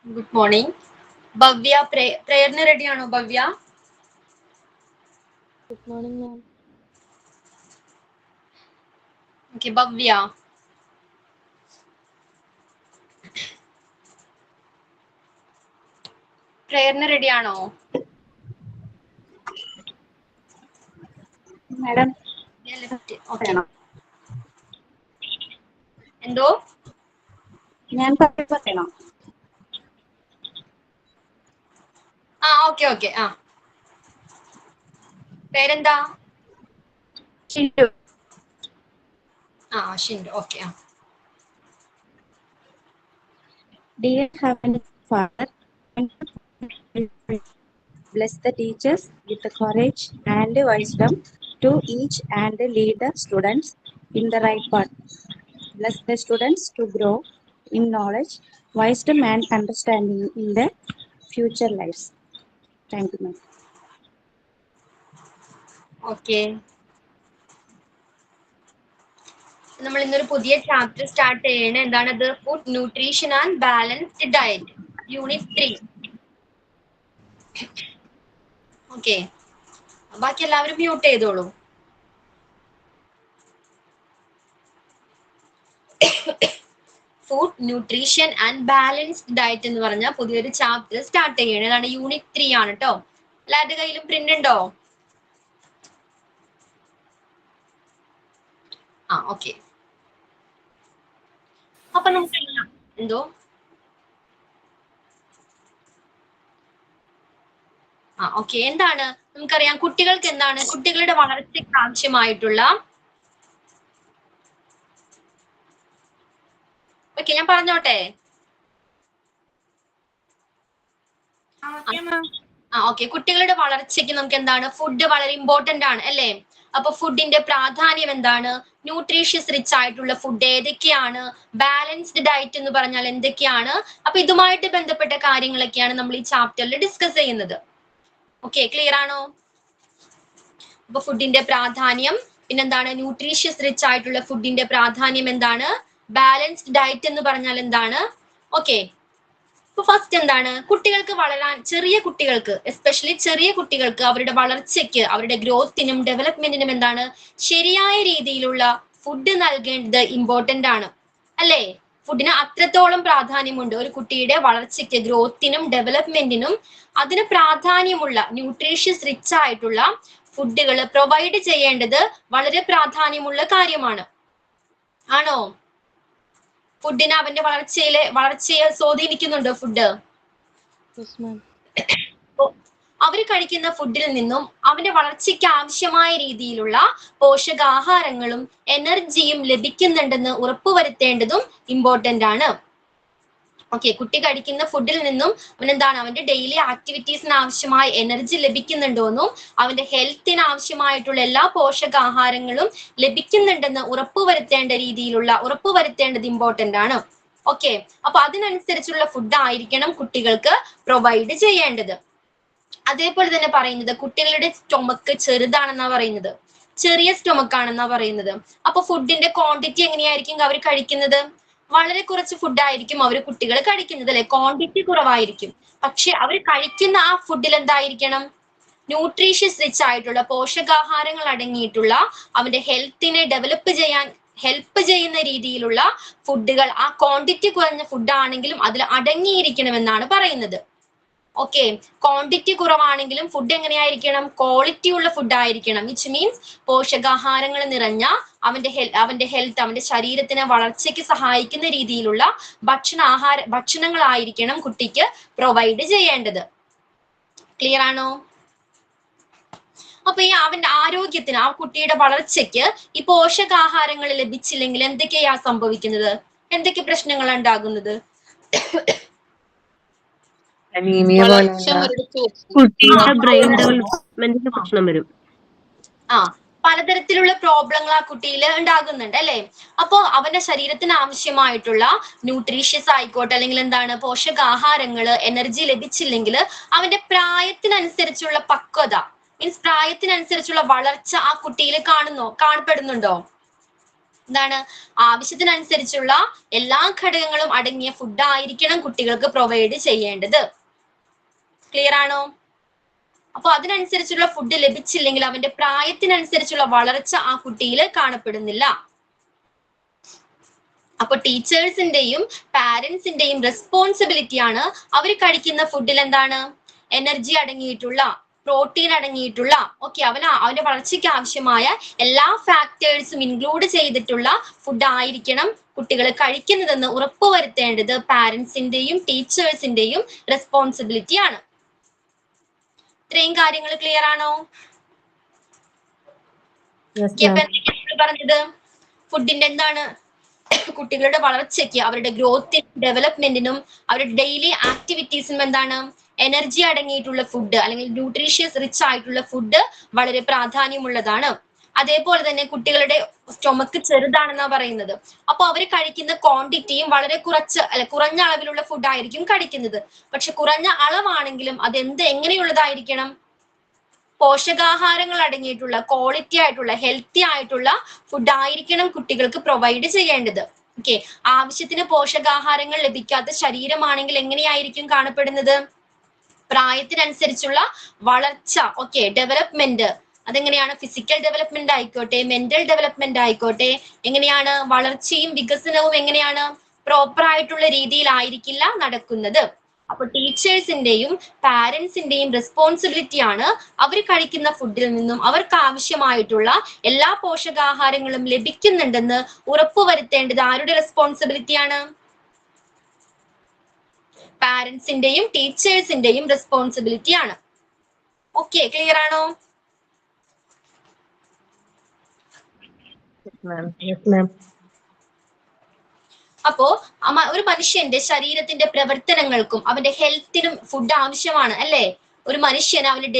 Good morning. Bhavya, prayer ne ready ano Bhavya? Good morning, ma'am. Okay, Bhavya. Prayer ne ready ano? Madam, Yeah, left. Okay. എന്തോ ഞാൻ പറയണോ? Okay okay പേരെന്താ? Shindu. Shindu. Okay Dear Heavenly Father, bless the teachers with the courage and wisdom to teach and lead the students in the right path. Bless the students to grow in knowledge, wisdom, and understanding in their future lives. Thank you, ma'am. Okay. നമ്മൾ ഇന്നൊരു പുതിയ chapter start ചെയ്യണേ. എന്താണത്? Food nutrition and balanced diet, unit 3. Okay, ബാക്കി എല്ലാവരും mute ചെയ്തോളൂ. Food nutrition and balanced diet എന്ന് പറഞ്ഞ പുതിയൊരു ചാപ്റ്റർ സ്റ്റാർട്ട് ചെയ്യണേ. അതാണ് യൂണിറ്റ് 3 ആണ് കേട്ടോ. എല്ലാവരുടെ കയ്യിലും പ്രിന്റ് ഉണ്ടോ? ഓക്കെ. അപ്പൊ നമുക്ക് എന്തോ ഓക്കെ. എന്താണ് നമുക്കറിയാം, കുട്ടികൾക്ക് എന്താണ് കുട്ടികളുടെ വളർച്ചയ്ക്ക് ആവശ്യമായിട്ടുള്ള ഓക്കെ ഞാൻ പറഞ്ഞോട്ടെ. ഓക്കെ, കുട്ടികളുടെ വളർച്ചയ്ക്ക് നമുക്ക് എന്താണ് ഫുഡ് വളരെ ഇമ്പോർട്ടന്റ് ആണ് അല്ലേ? അപ്പൊ ഫുഡിന്റെ പ്രാധാന്യം എന്താണ്? ന്യൂട്രീഷ്യസ് റിച്ച് ആയിട്ടുള്ള ഫുഡ് ഏതൊക്കെയാണ്? ബാലൻസ്ഡ് ഡയറ്റ് എന്ന് പറഞ്ഞാൽ എന്തൊക്കെയാണ്? അപ്പൊ ഇതുമായിട്ട് ബന്ധപ്പെട്ട കാര്യങ്ങളൊക്കെയാണ് നമ്മൾ ഈ ചാപ്റ്ററിൽ ഡിസ്കസ് ചെയ്യുന്നത്. ഓക്കെ, ക്ലിയർ ആണോ? അപ്പൊ ഫുഡിന്റെ പ്രാധാന്യം, പിന്നെന്താണ് ന്യൂട്രീഷ്യസ് റിച്ച് ആയിട്ടുള്ള ഫുഡിന്റെ പ്രാധാന്യം എന്താണ്? ബാലൻസ്ഡ് ഡയറ്റ് എന്ന് പറഞ്ഞാൽ എന്താണ്? ഓക്കെ. ഇപ്പൊ ഫസ്റ്റ് എന്താണ്, കുട്ടികൾക്ക് വളരാൻ, ചെറിയ കുട്ടികൾക്ക് എസ്പെഷ്യലി ചെറിയ കുട്ടികൾക്ക് അവരുടെ വളർച്ചയ്ക്ക്, അവരുടെ ഗ്രോത്തിനും ഡെവലപ്മെന്റിനും എന്താണ് ശരിയായ രീതിയിലുള്ള ഫുഡ് നൽകേണ്ടത് ഇമ്പോർട്ടന്റ് ആണ് അല്ലേ? ഫുഡിന് അത്രത്തോളം പ്രാധാന്യമുണ്ട്. ഒരു കുട്ടിയുടെ വളർച്ചയ്ക്ക്, ഗ്രോത്തിനും ഡെവലപ്മെന്റിനും അതിന് പ്രാധാന്യമുള്ള ന്യൂട്രീഷ്യസ് റിച്ച് ആയിട്ടുള്ള ഫുഡുകൾ പ്രൊവൈഡ് ചെയ്യേണ്ടത് വളരെ പ്രാധാന്യമുള്ള കാര്യമാണ്. ആണോ? ഫുഡിന് അവന്റെ വളർച്ചയെ സ്വാധീനിക്കുന്നുണ്ടോ ഫുഡ്? Yes, ma'am. അവര് കഴിക്കുന്ന ഫുഡിൽ നിന്നും അവന്റെ വളർച്ചയ്ക്ക് ആവശ്യമായ രീതിയിലുള്ള പോഷകാഹാരങ്ങളും എനർജിയും ലഭിക്കുന്നുണ്ടെന്ന് ഉറപ്പുവരുത്തേണ്ടതും ഇമ്പോർട്ടന്റ് ആണ്. ഓക്കെ, കുട്ടി കഴിക്കുന്ന ഫുഡിൽ നിന്നും അവനെന്താണ് അവന്റെ ഡെയിലി ആക്ടിവിറ്റീസിന് ആവശ്യമായ എനർജി ലഭിക്കുന്നുണ്ടോന്നും അവന്റെ ഹെൽത്തിന് ആവശ്യമായിട്ടുള്ള എല്ലാ പോഷകാഹാരങ്ങളും ലഭിക്കുന്നുണ്ടെന്ന് ഉറപ്പുവരുത്തേണ്ടത് ഇമ്പോർട്ടന്റ് ആണ്. ഓക്കെ, അപ്പൊ അതിനനുസരിച്ചുള്ള ഫുഡ് ആയിരിക്കണം കുട്ടികൾക്ക് പ്രൊവൈഡ് ചെയ്യേണ്ടത്. അതേപോലെ തന്നെ പറയുന്നത് കുട്ടികളുടെ സ്റ്റൊമക്ക് ചെറുതാണെന്നാ പറയുന്നത്, ചെറിയ സ്റ്റൊമക്ക് ആണെന്നാ പറയുന്നത്. അപ്പൊ ഫുഡിന്റെ ക്വാണ്ടിറ്റി എങ്ങനെയായിരിക്കും അവർ കഴിക്കുന്നത്? വളരെ കുറച്ച് ഫുഡ് ആയിരിക്കും അവർ കുട്ടികൾ കഴിക്കുന്നത് അല്ലെ? ക്വാണ്ടിറ്റി കുറവായിരിക്കും. പക്ഷെ അവർ കഴിക്കുന്ന ആ ഫുഡിൽ എന്തായിരിക്കണം? ന്യൂട്രീഷ്യസ് റിച്ച് ആയിട്ടുള്ള പോഷകാഹാരങ്ങൾ അടങ്ങിയിട്ടുള്ള അവന്റെ ഹെൽത്തിനെ ഡെവലപ്പ് ചെയ്യാൻ ഹെൽപ്പ് ചെയ്യുന്ന രീതിയിലുള്ള ഫുഡുകൾ, ആ ക്വാണ്ടിറ്റി കുറഞ്ഞ ഫുഡ് ആണെങ്കിലും അതിൽ അടങ്ങിയിരിക്കണമെന്നാണ് പറയുന്നത്. ഓക്കെ, ക്വാണ്ടിറ്റി കുറവാണെങ്കിലും ഫുഡ് എങ്ങനെയായിരിക്കണം? ക്വാളിറ്റി ഉള്ള ഫുഡ് ആയിരിക്കണം. വിച്ച് മീൻസ് പോഷകാഹാരങ്ങൾ നിറഞ്ഞ അവന്റെ ഹെൽത്ത്, അവന്റെ ശരീരത്തിന് വളർച്ചയ്ക്ക് സഹായിക്കുന്ന രീതിയിലുള്ള ഭക്ഷണങ്ങളായിരിക്കണം കുട്ടിക്ക് പ്രൊവൈഡ് ചെയ്യേണ്ടത്. ക്ലിയർ ആണോ? അപ്പൊ ഈ അവന്റെ ആരോഗ്യത്തിന്, ആ കുട്ടിയുടെ വളർച്ചയ്ക്ക് ഈ പോഷകാഹാരങ്ങൾ ലഭിച്ചില്ലെങ്കിൽ എന്തൊക്കെയാ സംഭവിക്കുന്നത്? എന്തൊക്കെ പ്രശ്നങ്ങൾ ഉണ്ടാകുന്നത്? കുട്ടിയുടെ ബ്രെയിൻ ഡെവലപ്മെന്റിന് പ്രശ്നം വരും. പലതരത്തിലുള്ള പ്രോബ്ലങ്ങൾ ആ കുട്ടിയിൽ ഉണ്ടാകുന്നുണ്ട് അല്ലെ? അപ്പോ അവന്റെ ശരീരത്തിന് ആവശ്യമായിട്ടുള്ള ന്യൂട്രീഷ്യസ് ആയിക്കോട്ടെ, അല്ലെങ്കിൽ എന്താണ് പോഷകാഹാരങ്ങള്, എനർജി ലഭിച്ചില്ലെങ്കിൽ അവന്റെ പ്രായത്തിനനുസരിച്ചുള്ള പക്വത, മീൻസ് പ്രായത്തിനനുസരിച്ചുള്ള വളർച്ച ആ കുട്ടിയിൽ കാണപ്പെടുന്നുണ്ടോ? എന്താണ് ആവശ്യത്തിനനുസരിച്ചുള്ള എല്ലാ ഘടകങ്ങളും അടങ്ങിയ ഫുഡ് ആയിരിക്കണം കുട്ടികൾക്ക് പ്രൊവൈഡ് ചെയ്യേണ്ടത്. ക്ലിയർ ആണോ? അപ്പൊ അതിനനുസരിച്ചുള്ള ഫുഡ് ലഭിച്ചില്ലെങ്കിൽ അവന്റെ പ്രായത്തിനനുസരിച്ചുള്ള വളർച്ച ആ കുട്ടിയിൽ കാണപ്പെടുന്നില്ല. അപ്പൊ ടീച്ചേഴ്സിന്റെയും പാരന്റ്സിന്റെയും റെസ്പോൺസിബിലിറ്റി ആണ് അവർ കഴിക്കുന്ന ഫുഡിൽ എന്താണ് എനർജി അടങ്ങിയിട്ടുള്ള, പ്രോട്ടീൻ അടങ്ങിയിട്ടുള്ള, അവന്റെ വളർച്ചയ്ക്ക് ആവശ്യമായ എല്ലാ ഫാക്ടേഴ്സും ഇൻക്ലൂഡ് ചെയ്തിട്ടുള്ള ഫുഡ് ആയിരിക്കണം കുട്ടികൾ കഴിക്കുന്നതെന്ന് ഉറപ്പുവരുത്തേണ്ടത് പാരന്റ്സിന്റെയും ടീച്ചേഴ്സിന്റെയും റെസ്പോൺസിബിലിറ്റി ആണ്. ഇത്രയും കാര്യങ്ങൾ ക്ലിയർ ആണോ? പറഞ്ഞത് ഫുഡിന്റെ എന്താണ് കുട്ടികളുടെ വളർച്ചയ്ക്ക്, അവരുടെ ഗ്രോത്തിനും ഡെവലപ്മെന്റിനും അവരുടെ ഡെയിലി ആക്ടിവിറ്റീസിനും എന്താണ് എനർജി അടങ്ങിയിട്ടുള്ള ഫുഡ് അല്ലെങ്കിൽ ന്യൂട്രീഷ്യസ് റിച്ച് ആയിട്ടുള്ള ഫുഡ് വളരെ പ്രാധാന്യമുള്ളതാണ്. അതേപോലെ തന്നെ കുട്ടികളുടെ സ്റ്റൊമക്ക് ചെറുതാണെന്നാ പറയുന്നത്. അപ്പൊ അവർ കഴിക്കുന്ന ക്വാണ്ടിറ്റിയും വളരെ കുറഞ്ഞ അളവിലുള്ള ഫുഡ് ആയിരിക്കും കഴിക്കുന്നത്. പക്ഷെ കുറഞ്ഞ അളവാണെങ്കിലും അത് എങ്ങനെയുള്ളതായിരിക്കണം? പോഷകാഹാരങ്ങൾ അടങ്ങിയിട്ടുള്ള, ക്വാളിറ്റി ആയിട്ടുള്ള, ഹെൽത്തി ആയിട്ടുള്ള ഫുഡ് ആയിരിക്കണം കുട്ടികൾക്ക് പ്രൊവൈഡ് ചെയ്യേണ്ടത്. ഓക്കെ, ആവശ്യത്തിന് പോഷകാഹാരങ്ങൾ ലഭിക്കാത്ത ശരീരമാണെങ്കിൽ എങ്ങനെയായിരിക്കും കാണപ്പെടുന്നത്? പ്രായത്തിനനുസരിച്ചുള്ള വളർച്ച, ഡെവലപ്മെന്റ്, അതെങ്ങനെയാണ്? ഫിസിക്കൽ ഡെവലപ്മെന്റ് ആയിക്കോട്ടെ, മെന്റൽ ഡെവലപ്മെന്റ് ആയിക്കോട്ടെ, എങ്ങനെയാണ് വളർച്ചയും വികസനവും എങ്ങനെയാണ് പ്രോപ്പർ ആയിട്ടുള്ള രീതിയിലായിരിക്കില്ല നടക്കുന്നത്. അപ്പൊ ടീച്ചേഴ്സിന്റെയും പാരന്റ്സിന്റെയും റെസ്പോൺസിബിലിറ്റി ആണ് അവർ കഴിക്കുന്ന ഫുഡിൽ നിന്നും അവർക്ക് ആവശ്യമായിട്ടുള്ള എല്ലാ പോഷകാഹാരങ്ങളും ലഭിക്കുന്നുണ്ടെന്ന് ഉറപ്പുവരുത്തേണ്ടത് ആരുടെ റെസ്പോൺസിബിലിറ്റിയാണ്? പാരന്റ്സിന്റെയും ടീച്ചേഴ്സിന്റെയും റെസ്പോൺസിബിലിറ്റി ആണ്. ഓക്കെ, ക്ലിയർ ആണോ? അപ്പോ ഒരു മനുഷ്യന്റെ ശരീരത്തിന്റെ പ്രവർത്തനങ്ങൾക്കും അവന്റെ ഹെൽത്തിനും ഫുഡ് ആവശ്യമാണ് അല്ലേ? ഒരു മനുഷ്യന് അവന്റെ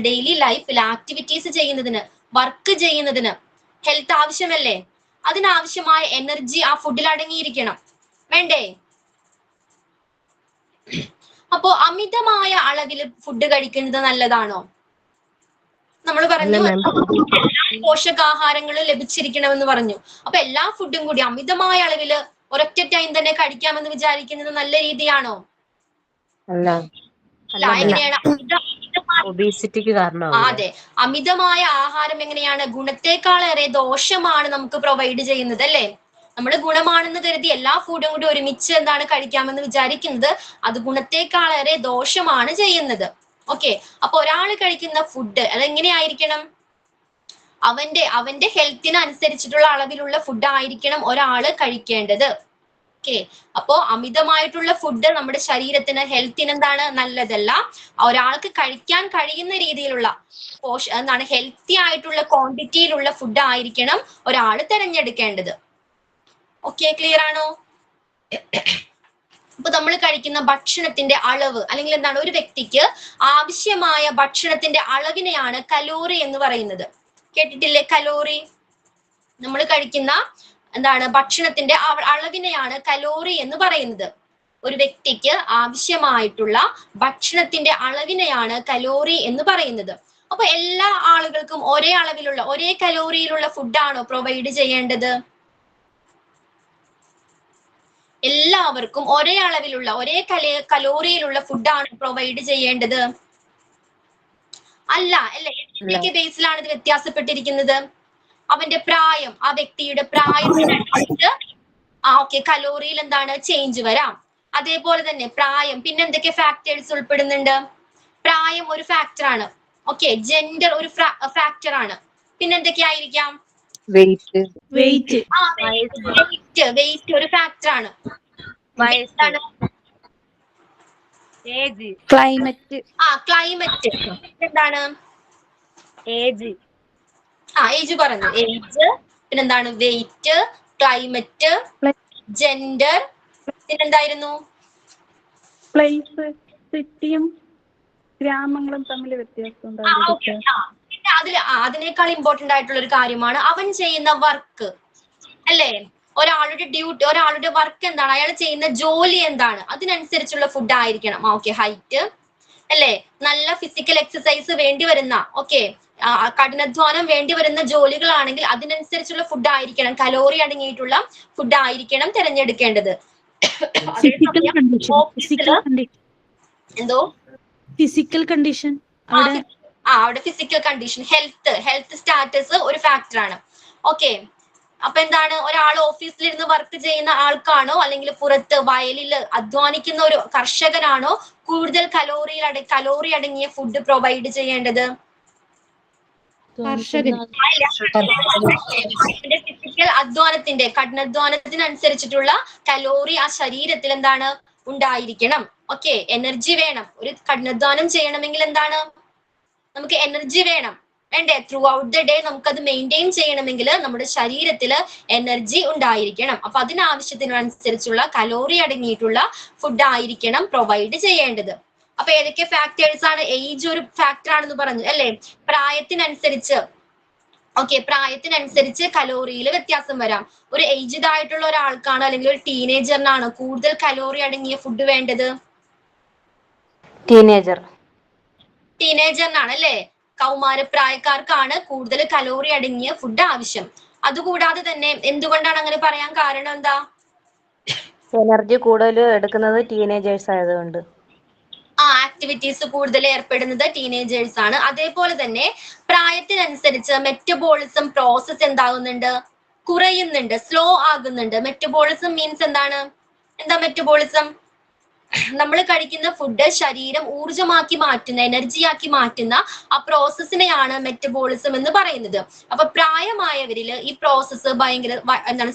ഡെയിലി ലൈഫിൽ ആക്ടിവിറ്റീസ് ചെയ്യുന്നതിന്, വർക്ക് ചെയ്യുന്നതിന് ഹെൽത്ത് ആവശ്യമല്ലേ? അതിനാവശ്യമായ എനർജി ആ ഫുഡിൽ അടങ്ങിയിരിക്കണം, വേണ്ടേ? അപ്പോ അമിതമായ അളവിൽ ഫുഡ് കഴിക്കുന്നത് നല്ലതാണോ? നമ്മൾ പറഞ്ഞു പോഷകാഹാരങ്ങൾ ലഭിച്ചിരിക്കണമെന്ന് പറഞ്ഞു. അപ്പൊ എല്ലാ ഫുഡും കൂടി അമിതമായ അളവില് ഒരൊറ്റ ടൈം തന്നെ കഴിക്കാമെന്ന് വിചാരിക്കുന്നത് നല്ല രീതിയാണോ? എങ്ങനെയാണ് ഒബീസിറ്റിക്ക് കാരണമാവും. അതെ, അമിതമായ ആഹാരം എങ്ങനെയാണ് ഗുണത്തെക്കാളേറെ ദോഷമാണ് നമുക്ക് പ്രൊവൈഡ് ചെയ്യുന്നത് അല്ലേ? നമ്മൾ ഗുണമാണെന്ന് കരുതി എല്ലാ ഫുഡും കൂടി ഒരുമിച്ച് എന്താണ് കഴിക്കാമെന്ന് വിചാരിക്കുന്നത്, അത് ഗുണത്തെക്കാളേറെ ദോഷമാണ് ചെയ്യുന്നത്. ഓക്കെ, അപ്പൊ ഒരാൾ കഴിക്കുന്ന ഫുഡ് അതെങ്ങനെയായിരിക്കണം? അവന്റെ ഹെൽത്തിന് അനുസരിച്ചിട്ടുള്ള അളവിലുള്ള ഫുഡ് ആയിരിക്കണം ഒരാള് കഴിക്കേണ്ടത്. ഓക്കെ, അപ്പോ അമിതമായിട്ടുള്ള ഫുഡ് നമ്മുടെ ശരീരത്തിന്, ഹെൽത്തിന് എന്താണ് നല്ലതല്ല. ഒരാൾക്ക് കഴിക്കാൻ കഴിയുന്ന രീതിയിലുള്ള ഹെൽത്തി ആയിട്ടുള്ള ക്വാണ്ടിറ്റിയിലുള്ള ഫുഡ് ആയിരിക്കണം ഒരാൾ തിരഞ്ഞെടുക്കേണ്ടത്. ഓക്കെ, ക്ലിയർ ആണോ? അപ്പൊ നമ്മൾ കഴിക്കുന്ന ഭക്ഷണത്തിന്റെ അളവ് അല്ലെങ്കിൽ എന്താണ്, ഒരു വ്യക്തിക്ക് ആവശ്യമായ ഭക്ഷണത്തിന്റെ അളവിനെയാണ് കലോറി എന്ന് പറയുന്നത്. കേട്ടിട്ടില്ലേ കലോറി? നമ്മൾ കഴിക്കുന്ന എന്താണ് ഭക്ഷണത്തിന്റെ അളവിനെയാണ് കലോറി എന്ന് പറയുന്നത്. ഒരു വ്യക്തിക്ക് ആവശ്യമായിട്ടുള്ള ഭക്ഷണത്തിന്റെ അളവിനെയാണ് കലോറി എന്ന് പറയുന്നത്. അപ്പൊ എല്ലാ ആളുകൾക്കും ഒരേ അളവിലുള്ള, ഒരേ കലോറിയിലുള്ള ഫുഡാണോ പ്രൊവൈഡ് ചെയ്യേണ്ടത്? എല്ലാവർക്കും ഒരേ അളവിലുള്ള, ഒരേ കലോറിയിലുള്ള ഫുഡാണ് പ്രൊവൈഡ് ചെയ്യേണ്ടത്? അല്ല അല്ലേ? എന്തൊക്കെ ബേസിലാണ് ഇത് വ്യത്യാസപ്പെട്ടിരിക്കുന്നത്? അവന്റെ പ്രായം, ആ വ്യക്തിയുടെ പ്രായത്തിനനുസരിച്ച് കലോറിയിൽ എന്താണ് ചേഞ്ച് വരാം. അതേപോലെ തന്നെ പ്രായം, പിന്നെ എന്തൊക്കെ ഫാക്ടേഴ്സ് ഉൾപ്പെടുന്നുണ്ട്? പ്രായം ഒരു ഫാക്ടറാണ്. ജെൻഡർ ഒരു ഫാക്ടറാണ്. പിന്നെ എന്തൊക്കെയായിരിക്കാം? വെയിറ്റ് ഒരു ഫാക്ടറാണ്. ക്ലൈമറ്റ് എന്താണ്? ഏജ് പറഞ്ഞു. ഏജ്, പിന്നെന്താണ്? വെയിറ്റ്, ക്ലൈമറ്റ്, ജെൻഡർ, പിന്നെന്തായിരുന്നു? പ്ലേസ്, സിറ്റിയും ഗ്രാമങ്ങളും തമ്മിൽ വ്യത്യാസം. അതിനേക്കാൾ ഇമ്പോർട്ടന്റ് ആയിട്ടുള്ള ഒരു കാര്യമാണ് അവൻ ചെയ്യുന്ന വർക്ക് അല്ലേ? ഒരാളുടെ വർക്ക് എന്താണ്, അയാൾ ചെയ്യുന്ന ജോലി എന്താണ്, അതിനനുസരിച്ചുള്ള ഫുഡ് ആയിരിക്കണം. ഹൈറ്റ് അല്ലേ? നല്ല ഫിസിക്കൽ എക്സസൈസ് വേണ്ടി വരുന്ന, കഠിനാധ്വാനം വേണ്ടി വരുന്ന ജോലികളാണെങ്കിൽ അതിനനുസരിച്ചുള്ള ഫുഡ് ആയിരിക്കണം, കലോറി അടങ്ങിയിട്ടുള്ള ഫുഡ് ആയിരിക്കണം തിരഞ്ഞെടുക്കേണ്ടത്. ഫിസിക്കൽ അതേസമയം കണ്ടീഷൻ ഓഫീസില് എന്തോ ഫിസിക്കൽ കണ്ടീഷൻ അവിടെ ഫിസിക്കൽ കണ്ടീഷൻ, ഹെൽത്ത് സ്റ്റാറ്റസ് ഒരു ഫാക്ടറാണ്. ഓക്കെ, അപ്പൊ എന്താണ്, ഒരാൾ ഓഫീസിലിരുന്ന് വർക്ക് ചെയ്യുന്ന ആൾക്കാണോ അല്ലെങ്കിൽ പുറത്ത് വയലിൽ അധ്വാനിക്കുന്ന ഒരു കർഷകനാണോ കൂടുതൽ കലോറി അടങ്ങിയ ഫുഡ് പ്രൊവൈഡ് ചെയ്യേണ്ടത്? ഫിസിക്കൽ അധ്വാനത്തിന്റെ കഠിനാധ്വാനത്തിനനുസരിച്ചിട്ടുള്ള കലോറി ആ ശരീരത്തിൽ എന്താണ് ഉണ്ടായിരിക്കണം. ഓക്കെ, എനർജി വേണം. ഒരു കഠിനാധ്വാനം ചെയ്യണമെങ്കിൽ എന്താണ്, നമുക്ക് എനർജി വേണം, വേണ്ടേ? ത്രൂ ഔട്ട് ദ ഡേ നമുക്കത് മെയിൻറ്റെയിൻ ചെയ്യണമെങ്കിൽ നമ്മുടെ ശരീരത്തിൽ എനർജി ഉണ്ടായിരിക്കണം. അപ്പൊ അതിനാവശ്യത്തിനനുസരിച്ചുള്ള കലോറി അടങ്ങിയിട്ടുള്ള ഫുഡ് ആയിരിക്കണം പ്രൊവൈഡ് ചെയ്യേണ്ടത്. അപ്പൊ ഏതൊക്കെ ഫാക്ടേഴ്സ് ആണ്? ഏജ് ഒരു ഫാക്ടർ ആണെന്ന് പറഞ്ഞു അല്ലെ? പ്രായത്തിനനുസരിച്ച് പ്രായത്തിനനുസരിച്ച് കലോറിയിൽ വ്യത്യാസം വരാം. ഒരു ഏജ്ഡ് ആയിട്ടുള്ള ഒരാൾക്കാണോ അല്ലെങ്കിൽ ഒരു ടീനേജറിനാണോ കൂടുതൽ കലോറി അടങ്ങിയ ഫുഡ് വേണ്ടത്? ടീനേജറിനാണ് അല്ലെ? കൗമാരപ്രായക്കാർക്കാണ് കൂടുതൽ കലോറി അടങ്ങിയ ഫുഡ് ആവശ്യം. അതുകൂടാതെ തന്നെ എന്തുകൊണ്ടാണ് അങ്ങനെ പറയാൻ കാരണം എന്താ? എനർജി കൂടുതൽ എടുക്കുന്നത് ടീനേജേഴ്സ് ആയതുകൊണ്ട്. ആക്ടിവിറ്റീസ് കൂടുതൽ ഏർപ്പെടുന്നത് ടീനേജേഴ്സ് ആണ്. അതേപോലെ തന്നെ പ്രായത്തിനനുസരിച്ച് മെറ്റബോളിസം പ്രോസസ് എന്താകുന്നുണ്ട്? കുറയുന്നുണ്ട്, സ്ലോ ആകുന്നുണ്ട്. മെറ്റബോളിസം മീൻസ് എന്താണ്? എന്താ മെറ്റബോളിസം? നമ്മൾ കഴിക്കുന്ന ഫുഡ് ശരീരം ഊർജമാക്കി മാറ്റുന്ന, എനർജിയാക്കി മാറ്റുന്ന ആ പ്രോസസ്സിനെയാണ് മെറ്റബോളിസം എന്ന് പറയുന്നത്. അപ്പൊ പ്രായമായവരിൽ ഈ പ്രോസസ്സ് ഭയങ്കര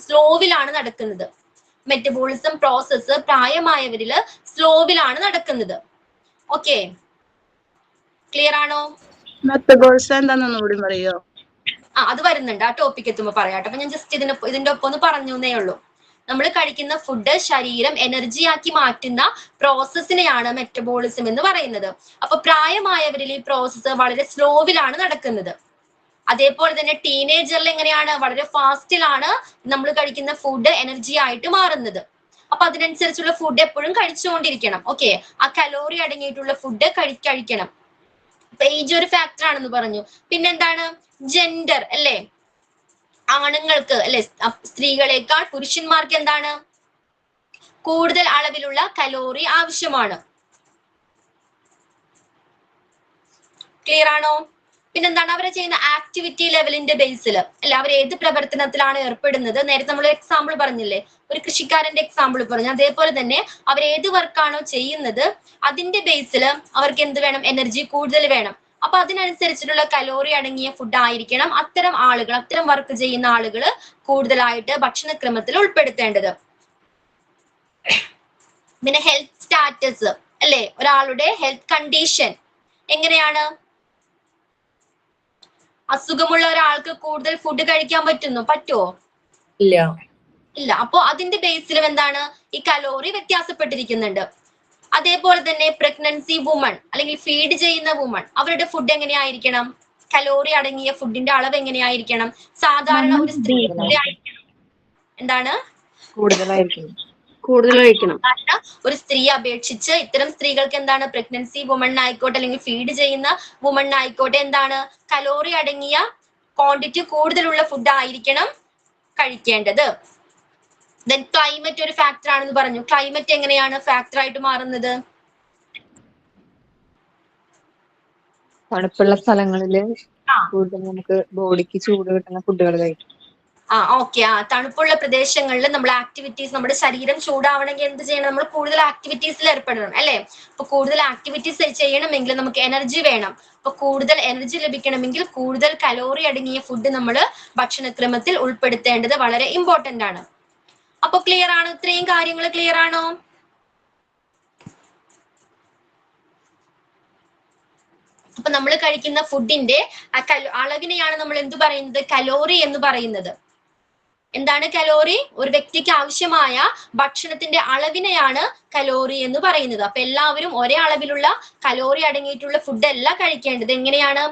സ്ലോവിലാണ് നടക്കുന്നത്. മെറ്റബോളിസം പ്രോസസ്സ് പ്രായമായവരിൽ സ്ലോവിലാണ് നടക്കുന്നത്. ഓക്കെ, ക്ലിയർ ആണോ? മെറ്റബോളിസം എന്താണെന്ന് കൂടി പറയോ? അത് വരുന്നുണ്ട്, ആ ടോപ്പിക് എത്തുമ്പോൾ പറയാട്ടോ. അപ്പൊ ഞാൻ ജസ്റ്റ് ഇതിന്റെ ഒപ്പം ഒന്ന് പറഞ്ഞേ ഉള്ളൂ. നമ്മൾ കഴിക്കുന്ന ഫുഡ് ശരീരം എനർജിയാക്കി മാറ്റുന്ന പ്രോസസ്സിനെയാണ് മെറ്റബോളിസം എന്ന് പറയുന്നത്. അപ്പൊ പ്രായമായവരിൽ ഈ പ്രോസസ്സ് വളരെ സ്ലോവിലാണ് നടക്കുന്നത്. അതേപോലെ തന്നെ ടീനേജറിൽ എങ്ങനെയാണ്? വളരെ ഫാസ്റ്റിലാണ് നമ്മൾ കഴിക്കുന്ന ഫുഡ് എനർജി ആയിട്ട് മാറുന്നത്. അപ്പൊ അതിനനുസരിച്ചുള്ള ഫുഡ് എപ്പോഴും കഴിച്ചുകൊണ്ടിരിക്കണം. ഓക്കെ, ആ കലോറി അടങ്ങിയിട്ടുള്ള ഫുഡ് കഴിക്കണം. ഏജ് ഒരു ഫാക്ടർ ആണെന്ന് പറഞ്ഞു. പിന്നെന്താണ്? ജെൻഡർ അല്ലെ? ആണുങ്ങൾക്ക് അല്ലെ, സ്ത്രീകളെക്കാൾ പുരുഷന്മാർക്ക് എന്താണ് കൂടുതൽ അളവിലുള്ള കലോറി ആവശ്യമാണ്. ക്ലിയർ ആണോ? പിന്നെന്താണ്? അവരെ ചെയ്യുന്ന ആക്ടിവിറ്റി ലെവലിന്റെ ബേസിൽ അല്ലെ, അവർ ഏത് പ്രവർത്തനത്തിലാണ് ഏർപ്പെടുന്നത്? നേരത്തെ നമ്മൾ എക്സാമ്പിൾ പറഞ്ഞില്ലേ, ഒരു കൃഷിക്കാരന്റെ എക്സാമ്പിൾ പറഞ്ഞു. അതേപോലെ തന്നെ അവർ ഏത് വർക്കാണോ ചെയ്യുന്നത് അതിന്റെ ബേസിൽ അവർക്ക് എന്ത് വേണം? എനർജി കൂടുതൽ വേണം. അപ്പൊ അതിനനുസരിച്ചിട്ടുള്ള കലോറി അടങ്ങിയ ഫുഡ് ആയിരിക്കണം അത്തരം ആളുകൾ, അത്തരം വർക്ക് ചെയ്യുന്ന ആളുകൾ കൂടുതലായിട്ട് ഭക്ഷണക്രമത്തിൽ ഉൾപ്പെടുത്തേണ്ടത്. പിന്നെ ഹെൽത്ത് സ്റ്റാറ്റസ് അല്ലെ, ഒരാളുടെ ഹെൽത്ത് കണ്ടീഷൻ എങ്ങനെയാണ്? അസുഖമുള്ള ഒരാൾക്ക് കൂടുതൽ ഫുഡ് കഴിക്കാൻ പറ്റുമോ? ഇല്ല. അപ്പോ അതിന്റെ ബേസിലും എന്താണ്? ഈ കലോറി വ്യത്യാസപ്പെട്ടിരിക്കുന്നുണ്ട്. അതേപോലെ തന്നെ പ്രഗ്നൻസി വുമൺ അല്ലെങ്കിൽ ഫീഡ് ചെയ്യുന്ന വുമൺ, അവരുടെ ഫുഡ് എങ്ങനെയായിരിക്കണം? കലോറി അടങ്ങിയ ഫുഡിന്റെ അളവ് എങ്ങനെയായിരിക്കണം? സാധാരണ ഒരു സ്ത്രീ എന്താണ് കൂടുതലായിരിക്കണം. ഒരു സ്ത്രീയെ അപേക്ഷിച്ച് ഇത്തരം സ്ത്രീകൾക്ക് എന്താണ്? പ്രഗ്നൻസി വുമൺ ആയിക്കോട്ടെ അല്ലെങ്കിൽ ഫീഡ് ചെയ്യുന്ന വുമൺ ആയിക്കോട്ടെ, എന്താണ്? കലോറി അടങ്ങിയ ക്വാണ്ടിറ്റി കൂടുതലുള്ള ഫുഡ് ആയിരിക്കണം കഴിക്കേണ്ടത്. ദെൻ ക്ലൈമറ്റ് ഒരു ഫാക്ടർ ആണെന്ന് പറഞ്ഞു. ക്ലൈമറ്റ് എങ്ങനെയാണ് ഫാക്ടർ ആയിട്ട് മാറുന്നത്? തണുപ്പുള്ള സ്ഥലങ്ങളില് കൂടുതൽ നമുക്ക് ബോഡിക്ക് ചൂട് കിട്ടുന്ന ഫുഡുകൾ കഴിക്കും. ഓക്കെ, തണുപ്പുള്ള പ്രദേശങ്ങളിൽ നമ്മൾ ആക്ടിവിറ്റീസ്, നമ്മുടെ ശരീരം ചൂടാവണമെങ്കിൽ എന്ത് ചെയ്യണം? നമ്മൾ കൂടുതൽ ആക്ടിവിറ്റീസിൽ ഏർപ്പെടണം അല്ലെ? അപ്പൊ കൂടുതൽ ആക്ടിവിറ്റീസ് ചെയ്യണമെങ്കിൽ നമുക്ക് എനർജി വേണം. അപ്പൊ കൂടുതൽ എനർജി ലഭിക്കണമെങ്കിൽ കൂടുതൽ കലോറി അടങ്ങിയ ഫുഡ് നമ്മൾ ഭക്ഷണക്രമത്തിൽ ഉൾപ്പെടുത്തേണ്ടത് വളരെ ഇമ്പോർട്ടന്റ് ആണ്. അപ്പൊ ക്ലിയർ ആണോ? ഇത്രയും കാര്യങ്ങൾ ക്ലിയർ ആണോ? അപ്പൊ നമ്മൾ കഴിക്കുന്ന ഫുഡിന്റെ അളവിനെയാണ് നമ്മൾ എന്ത് പറയുന്നത്? കലോറി എന്ന് പറയുന്നത്. എന്താണ് കലോറി? ഒരു വ്യക്തിക്ക് ആവശ്യമായ ഭക്ഷണത്തിന്റെ അളവിനെയാണ് കലോറി എന്ന് പറയുന്നത്. അപ്പൊ എല്ലാവരും ഒരേ അളവിലുള്ള കലോറി അടങ്ങിയിട്ടുള്ള ഫുഡ് അല്ല കഴിക്കേണ്ടത്. എങ്ങനെയാണ്?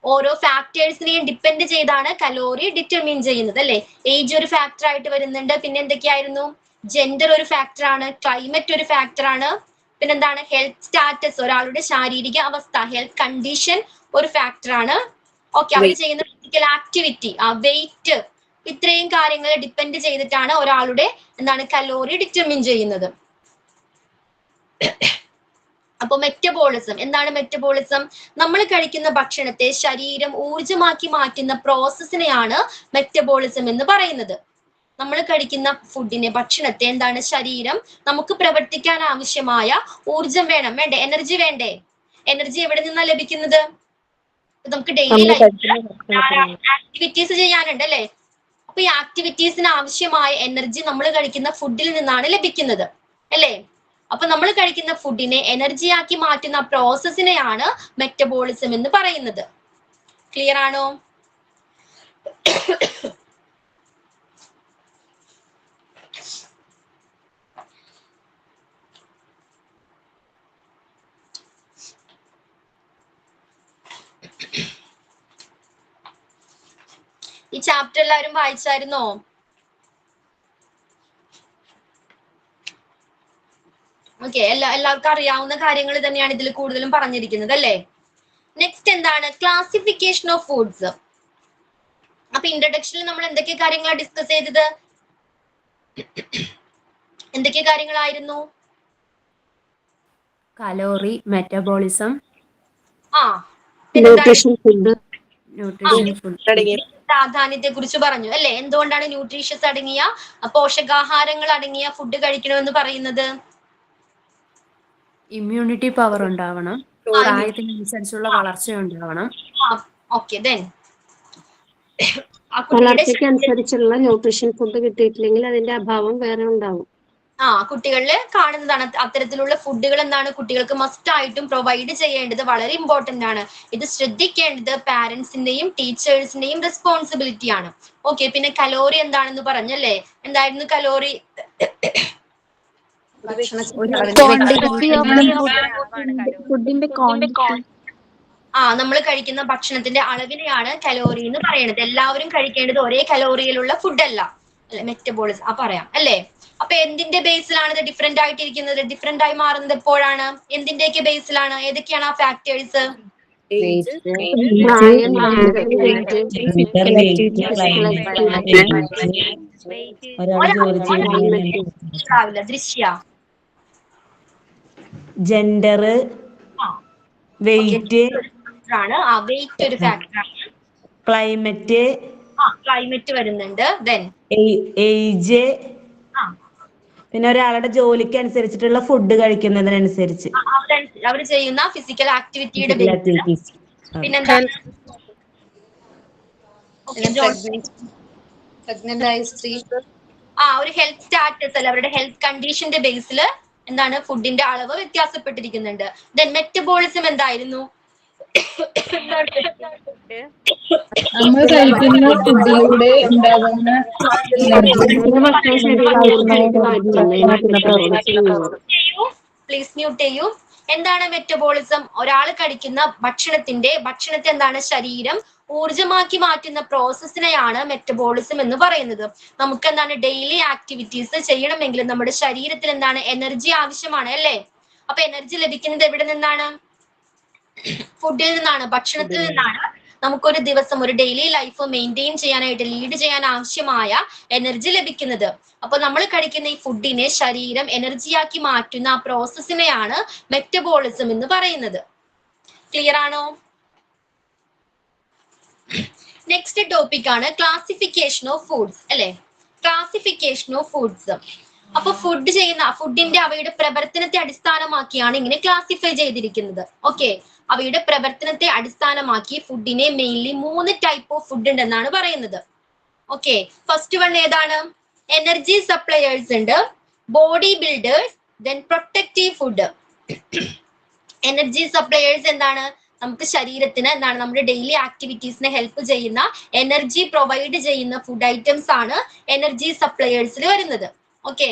ഓരോ ഫാക്ടേഴ്സിനെയും ഡിപ്പെൻഡ് ചെയ്താണ് കലോറി ഡിറ്റർമിൻ ചെയ്യുന്നത് അല്ലെ? ഏജ് ഒരു ഫാക്ടർ ആയിട്ട് വരുന്നുണ്ട്. പിന്നെ എന്തൊക്കെയായിരുന്നു? ജെൻഡർ ഒരു ഫാക്ടർ ആണ്, ക്ലൈമറ്റ് ഒരു ഫാക്ടർ ആണ്. പിന്നെന്താണ്? ഹെൽത്ത് സ്റ്റാറ്റസ്, ഒരാളുടെ ശാരീരിക അവസ്ഥ, ഹെൽത്ത് കണ്ടീഷൻ ഒരു ഫാക്ടർ ആണ്. ഓക്കെ, അവർ ചെയ്യുന്ന ഫിസിക്കൽ ആക്ടിവിറ്റി, ആ വെയിറ്റ്, ഇത്രയും കാര്യങ്ങളെ ഡിപ്പെൻഡ് ചെയ്തിട്ടാണ് ഒരാളുടെ എന്താണ് കലോറി ഡിറ്റർമിൻ ചെയ്യുന്നത്. അപ്പൊ മെറ്റബോളിസം എന്താണ്? മെറ്റബോളിസം നമ്മൾ കഴിക്കുന്ന ഭക്ഷണത്തെ ശരീരം ഊർജമാക്കി മാറ്റുന്ന പ്രോസസ്സിനെയാണ് മെറ്റബോളിസം എന്ന് പറയുന്നത്. നമ്മൾ കഴിക്കുന്ന ഫുഡിനെ, ഭക്ഷണത്തെ എന്താണ് ശരീരം നമുക്ക് പ്രവർത്തിക്കാൻ ആവശ്യമായ ഊർജം വേണം, വേണ്ടേ? എനർജി വേണ്ടേ? എനർജി എവിടെ നിന്നാണ് ലഭിക്കുന്നത്? നമുക്ക് ഡെയിലി ലൈഫിൽ ആക്ടിവിറ്റീസ് ചെയ്യാനുണ്ട് അല്ലെ? അപ്പൊ ഈ ആക്ടിവിറ്റീസിന് ആവശ്യമായ എനർജി നമ്മൾ കഴിക്കുന്ന ഫുഡിൽ നിന്നാണ് ലഭിക്കുന്നത് അല്ലേ? അപ്പൊ നമ്മൾ കഴിക്കുന്ന ഫുഡിനെ എനർജിയാക്കി മാറ്റുന്ന പ്രോസസ്സിനെയാണ് മെറ്റബോളിസം എന്ന് പറയുന്നത്. ക്ലിയർ ആണോ? ഈ ചാപ്റ്റർ എല്ലാവരും വായിച്ചായിരുന്നോ? ഓക്കെ, എല്ലാവർക്കും അറിയാവുന്ന കാര്യങ്ങൾ തന്നെയാണ് ഇതിൽ കൂടുതലും പറഞ്ഞിരിക്കുന്നത് അല്ലേ? നെക്സ്റ്റ് എന്താണ്? Classification of foods. അപ്പൊ ഇൻട്രൊഡക്ഷനിൽ നമ്മൾ എന്തൊക്കെ കാര്യങ്ങളാണ് ഡിസ്കസ് ചെയ്തത്? എന്തൊക്കെ കാര്യങ്ങളായിരുന്നു? കലോറി, മെറ്റബോളിസം, ന്യൂട്രീഷൻ ഫുഡ്, പ്രാധാന്യത്തെ കുറിച്ച് പറഞ്ഞു അല്ലെ? എന്തുകൊണ്ടാണ് ന്യൂട്രീഷ്യസ് അടങ്ങിയ പോഷകാഹാരങ്ങൾ അടങ്ങിയ ഫുഡ് കഴിക്കണമെന്ന് പറയുന്നത്? ഇമ്മ്യൂണിറ്റി പവർ ഉണ്ടാവണം, പ്രായത്തിനനുസരിച്ചുള്ള വളർച്ച ഉണ്ടാവണം. ഓക്കെ, ദെൻ വളർച്ചയ്ക്കനുസരിച്ചുള്ള ന്യൂട്രീഷൻ ഫുഡ് കിട്ടിയിട്ടില്ലെങ്കിൽ അതിന്റെ അഭാവം വേറെ ഉണ്ടാവും. കുട്ടികളിൽ കാണുന്നതാണ് അത്തരത്തിലുള്ള ഫുഡുകൾ. എന്താണ്? കുട്ടികൾക്ക് മസ്റ്റ് ആയിട്ടും പ്രൊവൈഡ് ചെയ്യേണ്ടത് വളരെ ഇമ്പോർട്ടന്റ് ആണ്. ഇത് ശ്രദ്ധിക്കേണ്ടത് പാരന്റ്സിന്റെയും ടീച്ചേഴ്സിന്റെയും റെസ്പോൺസിബിലിറ്റി ആണ്. ഓക്കെ, പിന്നെ കലോറി എന്താണെന്ന് പറഞ്ഞല്ലേ? എന്തായിരുന്നു കലോറി? നമ്മൾ കഴിക്കുന്ന ഭക്ഷണത്തിന്റെ അളവിനെയാണ് കലോറി എന്ന് പറയുന്നത്. എല്ലാവരും കഴിക്കേണ്ടത് ഒരേ കലോറിയിലുള്ള ഫുഡല്ല അല്ലെ? മെറ്റബോളിസം പറയാം അല്ലേ? അപ്പൊ എന്തിന്റെ ബേസിലാണ് ഇത് ഡിഫറെന്റ് ആയിട്ടിരിക്കുന്നത്? ഡിഫറെന്റ് ആയി മാറുന്നത് എപ്പോഴാണ്? എന്തിന്റെയൊക്കെ ബേസിലാണ്? ഏതൊക്കെയാണ് ആ ഫാക്ടേഴ്സ്? ദൃശ്യ, ജെൻഡർ, വെയിറ്റ് ആണ്. വെയിറ്റ് ഒരു ഫാക്ടറാണ്. ക്ലൈമറ്റ്, ക്ലൈമറ്റ് വരുന്നുണ്ട്. ദെൻ ഏജ്, പിന്നെ ഒരാളുടെ ജോലിക്ക് അനുസരിച്ചിട്ടുള്ള ഫുഡ് കഴിക്കുന്നതിനനുസരിച്ച് അവർ ചെയ്യുന്ന ഫിസിക്കൽ ആക്ടിവിറ്റിയുടെ ബേസിസ്. പിന്നെന്താ? ഒരു ഹെൽത്ത് സ്റ്റാറ്റസ് അല്ല, അവരുടെ ഹെൽത്ത് കണ്ടീഷന്റെ ബേസിൽ എന്താണ് ഫുഡിന്റെ അളവ് വ്യത്യാസപ്പെട്ടിരിക്കുന്നുണ്ട്. ദെൻ മെറ്റബോളിസം എന്തായിരുന്നു? നമ്മൾ കഴിക്കുന്ന ഫുഡിലൂടെ ഉണ്ടാകുന്ന പ്ലീസ് മ്യൂട്ട് ചെയ്യൂ. എന്താണ് മെറ്റബോളിസം? ഒരാൾ കഴിക്കുന്ന ഭക്ഷണത്തെ എന്താണ് ശരീരം ഊർജമാക്കി മാറ്റുന്ന പ്രോസസ്സിനെയാണ് മെറ്റബോളിസം എന്ന് പറയുന്നത്. നമുക്ക് എന്താണ് ഡെയിലി ആക്ടിവിറ്റീസ് ചെയ്യണമെങ്കിൽ നമ്മുടെ ശരീരത്തിൽ എന്താണ് എനർജി ആവശ്യമാണ് അല്ലേ? അപ്പൊ എനർജി ലഭിക്കുന്നത് എവിടെ നിന്നാണ്? ഫുഡിൽ നിന്നാണ്, ഭക്ഷണത്തിൽ നിന്നാണ്. നമുക്കൊരു ദിവസം ഒരു ഡെയിലി ലൈഫ് മെയിൻറ്റെയിൻ ചെയ്യാനായിട്ട്, ലീഡ് ചെയ്യാൻ ആവശ്യമായ എനർജി ലഭിക്കുന്നത്. അപ്പൊ നമ്മൾ കഴിക്കുന്ന ഈ ഫുഡിനെ ശരീരം എനർജിയാക്കി മാറ്റുന്ന ആ പ്രോസസ്സിനെയാണ് മെറ്റബോളിസം എന്ന് പറയുന്നത്. ക്ലിയർ ആണോ? നെക്സ്റ്റ് ടോപ്പിക് ആണ് ക്ലാസിഫിക്കേഷൻ ഓഫ് ഫുഡ്സ് അല്ലെ? Classification of foods. അപ്പൊ ഫുഡിന്റെ അവയുടെ പ്രവർത്തനത്തെ അടിസ്ഥാനമാക്കിയാണ് ഇങ്ങനെ ക്ലാസിഫൈ ചെയ്തിരിക്കുന്നത്. ഓക്കെ, അവയുടെ പ്രവർത്തനത്തെ അടിസ്ഥാനമാക്കി ഫുഡിനെ മെയിൻലി 3 ടൈപ്പ് ഓഫ് ഫുഡ് ഉണ്ടെന്നാണ് പറയുന്നത്. ഓക്കെ, ഫസ്റ്റ് വൺ ഏതാണ്? എനർജി സപ്ലയേഴ്സ് ഉണ്ട്, body builders, then protective food. Energy suppliers എന്താണ്? നമുക്ക് ശരീരത്തിന് എന്താണ് നമ്മുടെ ഡെയിലി ആക്ടിവിറ്റീസിനെ ഹെൽപ്പ് ചെയ്യുന്ന, എനർജി പ്രൊവൈഡ് ചെയ്യുന്ന ഫുഡ് ഐറ്റംസ് ആണ് എനർജി സപ്ലയേഴ്സിൽ വരുന്നത്. ഓക്കെ,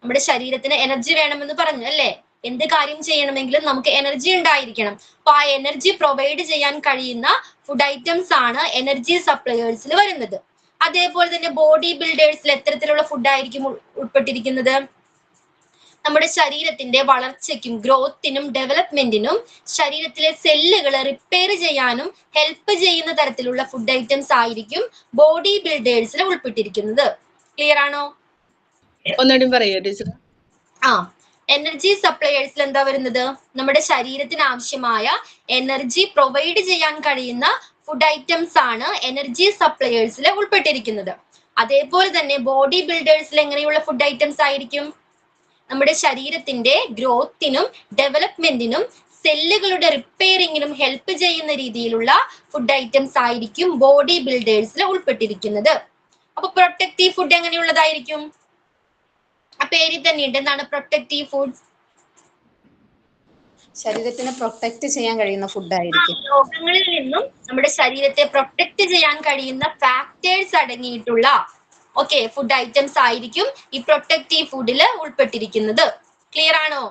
നമ്മുടെ ശരീരത്തിന് എനർജി വേണമെന്ന് പറഞ്ഞു അല്ലേ? എന്ത് കാര്യം ചെയ്യണമെങ്കിലും നമുക്ക് എനർജി ഉണ്ടായിരിക്കണം. അപ്പൊ ആ എനർജി പ്രൊവൈഡ് ചെയ്യാൻ കഴിയുന്ന ഫുഡ് ഐറ്റംസ് ആണ് എനർജി സപ്ലയേഴ്സിൽ വരുന്നത്. അതേപോലെ തന്നെ ബോഡി ബിൽഡേഴ്സിൽ എത്തരത്തിലുള്ള ഫുഡ് ആയിരിക്കും ഉൾപ്പെട്ടിരിക്കുന്നത്? നമ്മുടെ ശരീരത്തിന്റെ വളർച്ചയ്ക്കും ഗ്രോത്തിനും ഡെവലപ്മെന്റിനും ശരീരത്തിലെ സെല്ലുകൾ റിപ്പയർ ചെയ്യാനും ഹെൽപ്പ് ചെയ്യുന്ന തരത്തിലുള്ള ഫുഡ് ഐറ്റംസ് ആയിരിക്കും ബോഡി ബിൽഡേഴ്സിൽ ഉൾപ്പെട്ടിരിക്കുന്നത്. ക്ലിയർ ആണോ? ഒന്നുകൂടി പറയോ ടീച്ചർ? എനർജി സപ്ലയേഴ്സിൽ എന്താ വരുന്നത്? നമ്മുടെ ശരീരത്തിന് ആവശ്യമായ എനർജി പ്രൊവൈഡ് ചെയ്യാൻ കഴിയുന്ന ഫുഡ് ഐറ്റംസ് ആണ് എനർജി സപ്ലയേഴ്സിൽ ഉൾപ്പെട്ടിരിക്കുന്നത്. അതേപോലെ തന്നെ ബോഡി ബിൽഡേഴ്സിൽ എങ്ങനെയുള്ള ഫുഡ് ഐറ്റംസ് ആയിരിക്കും? നമ്മുടെ ശരീരത്തിന്റെ ഗ്രോത്തിനും ഡെവലപ്മെന്റിനും സെല്ലുകളുടെ റിപ്പയറിങ്ങിനും ഹെൽപ്പ് ചെയ്യുന്ന രീതിയിലുള്ള ഫുഡ് ഐറ്റംസ് ആയിരിക്കും ബോഡി ബിൽഡേഴ്സിൽ ഉൾപ്പെട്ടിരിക്കുന്നത്. അപ്പൊ പ്രൊട്ടക്റ്റീവ് ഫുഡ് എങ്ങനെയുള്ളതായിരിക്കും? ആ പേരിൽ തന്നെയുണ്ട്. എന്താണ് പ്രൊട്ടക്റ്റീവ് ഫുഡ്? ശരീരത്തിനെ പ്രൊട്ടക്ട് ചെയ്യാൻ കഴിയുന്ന ഫുഡായിരിക്കും. രോഗങ്ങളിൽ നിന്നും നമ്മുടെ ശരീരത്തെ പ്രൊട്ടക്ട് ചെയ്യാൻ കഴിയുന്ന ഫാക്ടേഴ്സ് അടങ്ങിയിട്ടുള്ള ഫുഡ് ഐറ്റംസ് ആയിരിക്കും ഈ പ്രൊട്ടക്റ്റീവ് ഫുഡിൽ ഉൾപ്പെട്ടിരിക്കുന്നത്. ക്ലിയർ ആണോ?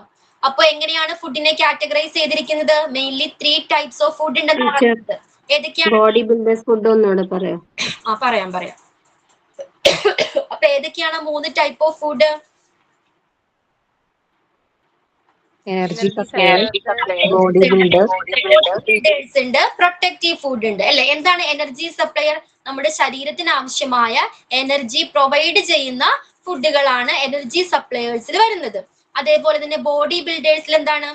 അപ്പൊ എങ്ങനെയാണ് ഫുഡിനെ കാറ്റഗറൈസ് ചെയ്തിരിക്കുന്നത്? മെയിൻലി 3 ടൈപ്സ് ഓഫ് ഫുഡ് ഉണ്ടെന്ന് പറയുന്നത്. ഏതൊക്കെയാണ്? ബോഡി ബിൽഡേഴ്സ് ഫുഡ് ഒന്നുകൂടെ പറയാം. പറയാം. അപ്പൊ ഏതൊക്കെയാണ് 3 type of food? Energy suppliers, body builders ഉണ്ട്, പ്രൊട്ടക്റ്റീവ് ഫുഡ് ഉണ്ട് അല്ലെ? എന്താണ് എനർജി സപ്ലയർ? നമ്മുടെ ശരീരത്തിന് ആവശ്യമായ എനർജി പ്രൊവൈഡ് ചെയ്യുന്ന ഫുഡുകളാണ് എനർജി സപ്ലയേഴ്സിൽ വരുന്നത്. അതേപോലെ തന്നെ ബോഡി ബിൽഡേഴ്സിൽ എന്താണ്?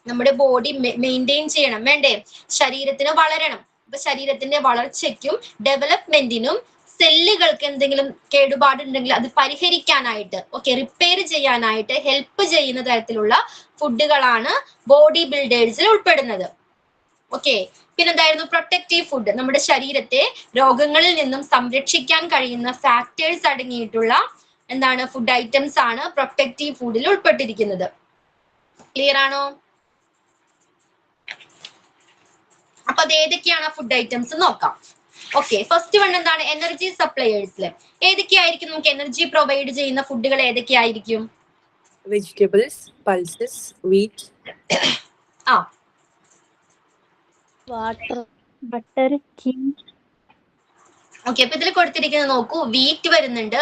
നമ്മുടെ ബോഡി മെയിൻറ്റെയിൻ ചെയ്യണം, വേണ്ടേ? ശരീരത്തിന് വളരണം. അപ്പൊ ശരീരത്തിന്റെ വളർച്ചയ്ക്കും ഡെവലപ്മെന്റിനും സെല്ലുകൾക്ക് എന്തെങ്കിലും കേടുപാടുണ്ടെങ്കിൽ അത് പരിഹരിക്കാനായിട്ട് റിപ്പയർ ചെയ്യാനായിട്ട് ഹെൽപ്പ് ചെയ്യുന്ന തരത്തിലുള്ള ഫുഡുകളാണ് ബോഡി ബിൽഡേഴ്സിൽ ഉൾപ്പെടുന്നത്. പിന്നെന്തായിരുന്നു? Protective food. നമ്മുടെ ശരീരത്തെ രോഗങ്ങളിൽ നിന്നും സംരക്ഷിക്കാൻ കഴിയുന്ന ഫാക്ടേഴ്സ് അടങ്ങിയിട്ടുള്ള എന്താണ് ഫുഡ് ഐറ്റംസ് ആണ് പ്രൊട്ടക്റ്റീവ് ഫുഡിൽ ഉൾപ്പെട്ടിരിക്കുന്നത്. ക്ലിയർ ആണോ? അപ്പൊ അത് ഏതൊക്കെയാണ് ഫുഡ് ഐറ്റംസ് നോക്കാം. ഫസ്റ്റ് വൺ എന്താണ്? എനർജി സപ്ലയേഴ്സിൽ ഏതൊക്കെയായിരിക്കും നമുക്ക് എനർജി പ്രൊവൈഡ് ചെയ്യുന്ന ഫുഡുകൾ? ഏതൊക്കെയായിരിക്കും? Vegetables, pulses, wheat. Water, butter, ghee. അപ്പൊ ഇതിൽ കൊടുത്തിരിക്കുന്നത് നോക്കൂ. വീറ്റ് വരുന്നുണ്ട്,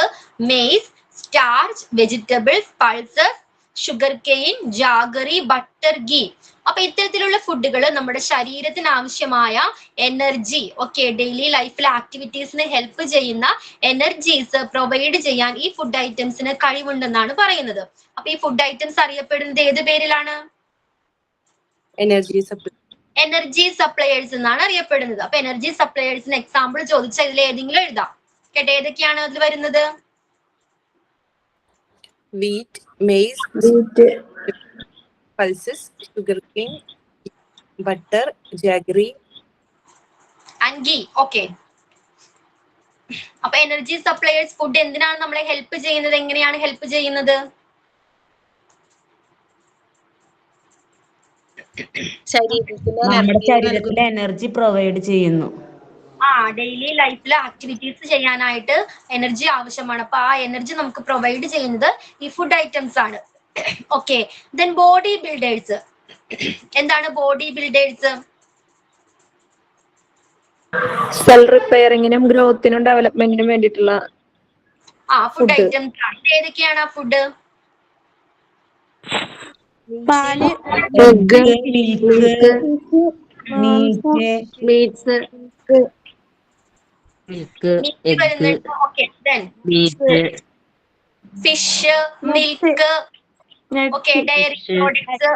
maize, starch, vegetables, pulses, sugar cane, jaggery, butter, ghee. അപ്പൊ ഇത്തരത്തിലുള്ള ഫുഡുകൾ നമ്മുടെ ശരീരത്തിന് ആവശ്യമായ എനർജി ഡെയിലി ലൈഫിൽ ആക്ടിവിറ്റീസിന് ഹെൽപ്പ് ചെയ്യുന്ന എനർജീസ് പ്രൊവൈഡ് ചെയ്യാൻ ഈ ഫുഡ് ഐറ്റംസിന് കഴിവുണ്ടെന്നാണ് പറയുന്നത്. അപ്പൊ ഈ ഫുഡ് ഐറ്റംസ് അറിയപ്പെടുന്നത് ഏത് പേരിലാണ്? എനർജി സപ്ലയേഴ്സ് എന്നാണ് അറിയപ്പെടുന്നത്. അപ്പൊ എനർജി സപ്ലയേഴ്സിന് എക്സാമ്പിൾ ചോദിച്ചാൽ ഇതിൽ ഏതെങ്കിലും എഴുതാം. ഏതൊക്കെയാണ് അതിൽ വരുന്നത്? Wheat, maze, pulses, sugarcane, butter, jaggery and ghee. അപ്പൊ എനർജി സപ്ലയേഴ്സ് ഫുഡ് എന്തിനാണ് നമ്മളെ ഹെൽപ്പ് ചെയ്യുന്നത്? എങ്ങനെയാണ് ഹെൽപ്പ് ചെയ്യുന്നത്? നമ്മുടെ ശരീരത്തിൽ എനർജി പ്രൊവൈഡ് ചെയ്യുന്നു. ഡെയിലി ലൈഫിൽ ആക്ടിവിറ്റീസ് ചെയ്യാനായിട്ട് എനർജി ആവശ്യമാണ്. അപ്പൊ ആ എനർജി നമുക്ക് പ്രൊവൈഡ് ചെയ്യുന്നത് ഈ ഫുഡ് ഐറ്റംസ് ആണ്. Then body builders. എന്താണ് ബോഡി ബിൽഡേഴ്സ്? സെൽ റിപ്പയറിങ്ങിനും ഗ്രോത്തിനും ഡെവലപ്മെന്റിനും വേണ്ടിയിട്ടുള്ള ഫുഡ് ഐറ്റംസ് ആണ്. ഏതൊക്കെയാണ് ആ ഫുഡ്? പാല്, egg, milk, meats, fish, milk, diary products.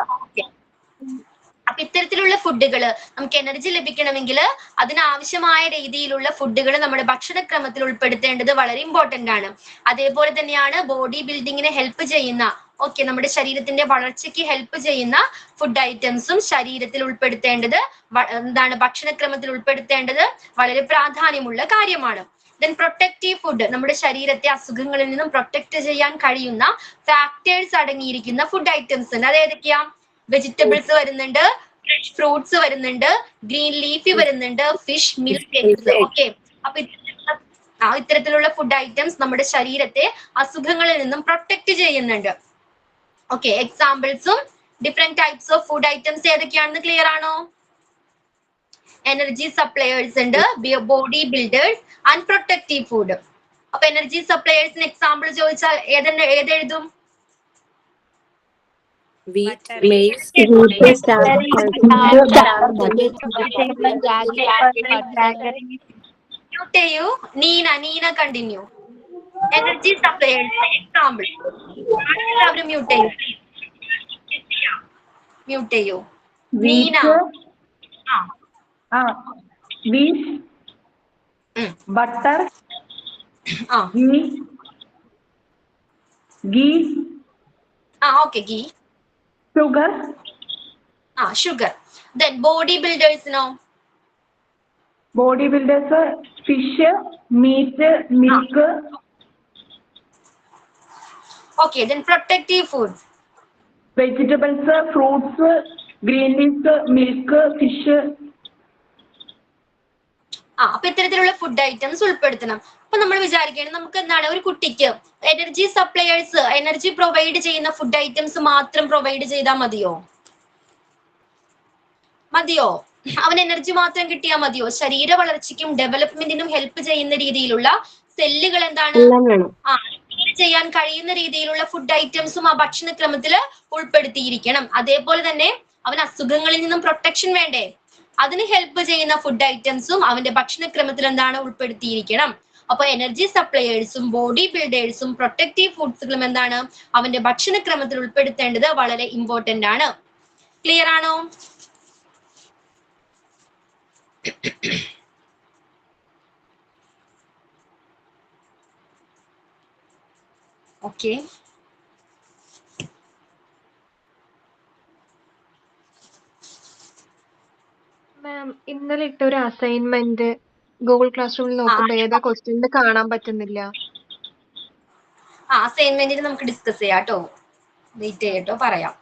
അപ്പൊ ഇത്തരത്തിലുള്ള ഫുഡുകൾ നമുക്ക് എനർജി ലഭിക്കണമെങ്കിൽ അതിനാവശ്യമായ രീതിയിലുള്ള ഫുഡുകൾ നമ്മുടെ ഭക്ഷണക്രമത്തിൽ ഉൾപ്പെടുത്തേണ്ടത് വളരെ ഇമ്പോർട്ടന്റ് ആണ്. അതേപോലെ തന്നെയാണ് ബോഡി ബിൽഡിങ്ങിനെ ഹെൽപ്പ് ചെയ്യുന്ന നമ്മുടെ ശരീരത്തിന്റെ വളർച്ചയ്ക്ക് ഹെൽപ്പ് ചെയ്യുന്ന ഫുഡ് ഐറ്റംസും ശരീരത്തിൽ ഉൾപ്പെടുത്തേണ്ടത് എന്താണ്? ഭക്ഷണക്രമത്തിൽ ഉൾപ്പെടുത്തേണ്ടത് വളരെ പ്രാധാന്യമുള്ള കാര്യമാണ്. Then protective food. നമ്മുടെ ശരീരത്തെ അസുഖങ്ങളിൽ നിന്നും പ്രൊട്ടക്ട് ചെയ്യാൻ കഴിയുന്ന ഫാക്ടേഴ്സ് അടങ്ങിയിരിക്കുന്ന ഫുഡ് ഐറ്റംസ് ഉണ്ട്. അത് ഏതൊക്കെയാ? വെജിറ്റബിൾസ് വരുന്നുണ്ട്, ഫ്രഷ് ഫ്രൂട്ട്സ് വരുന്നുണ്ട്, ഗ്രീൻ ലീഫി വരുന്നുണ്ട്, ഫിഷ്, മിൽക്ക്, എഗ്സ്. അപ്പൊ ഇത്തരത്തിലുള്ള ഫുഡ് ഐറ്റംസ് നമ്മുടെ ശരീരത്തെ അസുഖങ്ങളിൽ നിന്നും പ്രൊട്ടക്ട് ചെയ്യുന്നുണ്ട്. എക്സാമ്പിൾസും different types of food items ഏതൊക്കെയാണെന്ന് ക്ലിയർ ആണോ? എനർജി സപ്ലയേഴ്സ് ഉണ്ട്, body builders and protective food. അപ്പൊ എനർജി സപ്ലയേഴ്സിന് എക്സാമ്പിൾ ചോദിച്ചാൽ ഏതെഴുതും? wheat, maize, മ്യൂട്ട് ചെയ്യൂ. Neena continue. Energy suppliers example. എല്ലാവരും മ്യൂട്ട് ചെയ്യൂ. മ്യൂട്ട് ചെയ്യൂ. Neena. Wheat, butter, ghee, okay, ghee, sugar, sugar. Then body ബിൽഡേഴ്സിനോ? Body builders fish, meat, milk. Okay, then protective foods. Vegetables, fruits, green leaves, milk, fish. അപ്പൊ ഇത്തരത്തിലുള്ള food items ഉൾപ്പെടുത്തണം. അപ്പൊ നമ്മൾ വിചാരിക്കുകയാണ് നമുക്ക് എന്താണ് ഒരു കുട്ടിക്ക് എനർജി സപ്ലയേഴ്സ് എനർജി പ്രൊവൈഡ് ചെയ്യുന്ന ഫുഡ് ഐറ്റംസ് മാത്രം പ്രൊവൈഡ് ചെയ്താൽ മതിയോ? അവന് എനർജി മാത്രം കിട്ടിയാൽ മതിയോ? ശരീര വളർച്ചയ്ക്കും ഡെവലപ്മെന്റിനും ഹെൽപ്പ് ചെയ്യുന്ന രീതിയിലുള്ള സെല്ലുകൾ എന്താണ് ചെയ്യാൻ കഴിയുന്ന രീതിയിലുള്ള ഫുഡ് ഐറ്റംസും ആ ഭക്ഷണക്രമത്തിൽ ഉൾപ്പെടുത്തിയിരിക്കണം. അതേപോലെ തന്നെ അവന് അസുഖങ്ങളിൽ നിന്നും പ്രൊട്ടക്ഷൻ വേണ്ടേ? അതിന് ഹെൽപ്പ് ചെയ്യുന്ന ഫുഡ് ഐറ്റംസും അവന്റെ ഭക്ഷണക്രമത്തിൽ എന്താണ് ഉൾപ്പെടുത്തിയിരിക്കണം. അപ്പൊ എനർജി സപ്ലയേഴ്സും ബോഡി ബിൽഡേഴ്സും പ്രൊട്ടക്റ്റീവ് ഫുഡ്സുകളും എന്താണ് അവന്റെ ഭക്ഷണക്രമത്തിൽ ഉൾപ്പെടുത്തേണ്ടത് വളരെ ഇമ്പോർട്ടന്റ് ആണ്. ക്ലിയർ ആണോ? ഓക്കെ, മാം, ഇന്നലെ ഇട്ട ഒരു അസൈൻമെന്റ് ഗൂഗിൾ ക്ലാസ് റൂമിൽ നോക്കുമ്പോ ഏതാ ക്വസ്റ്റ്യൻ കാണാൻ പറ്റുന്നില്ല. അസൈൻമെന്റിന് നമുക്ക് ഡിസ്കസ് ചെയ്യാം കേട്ടോ. വെയിറ്റ് ചെയ്യട്ടോ, പറയാം.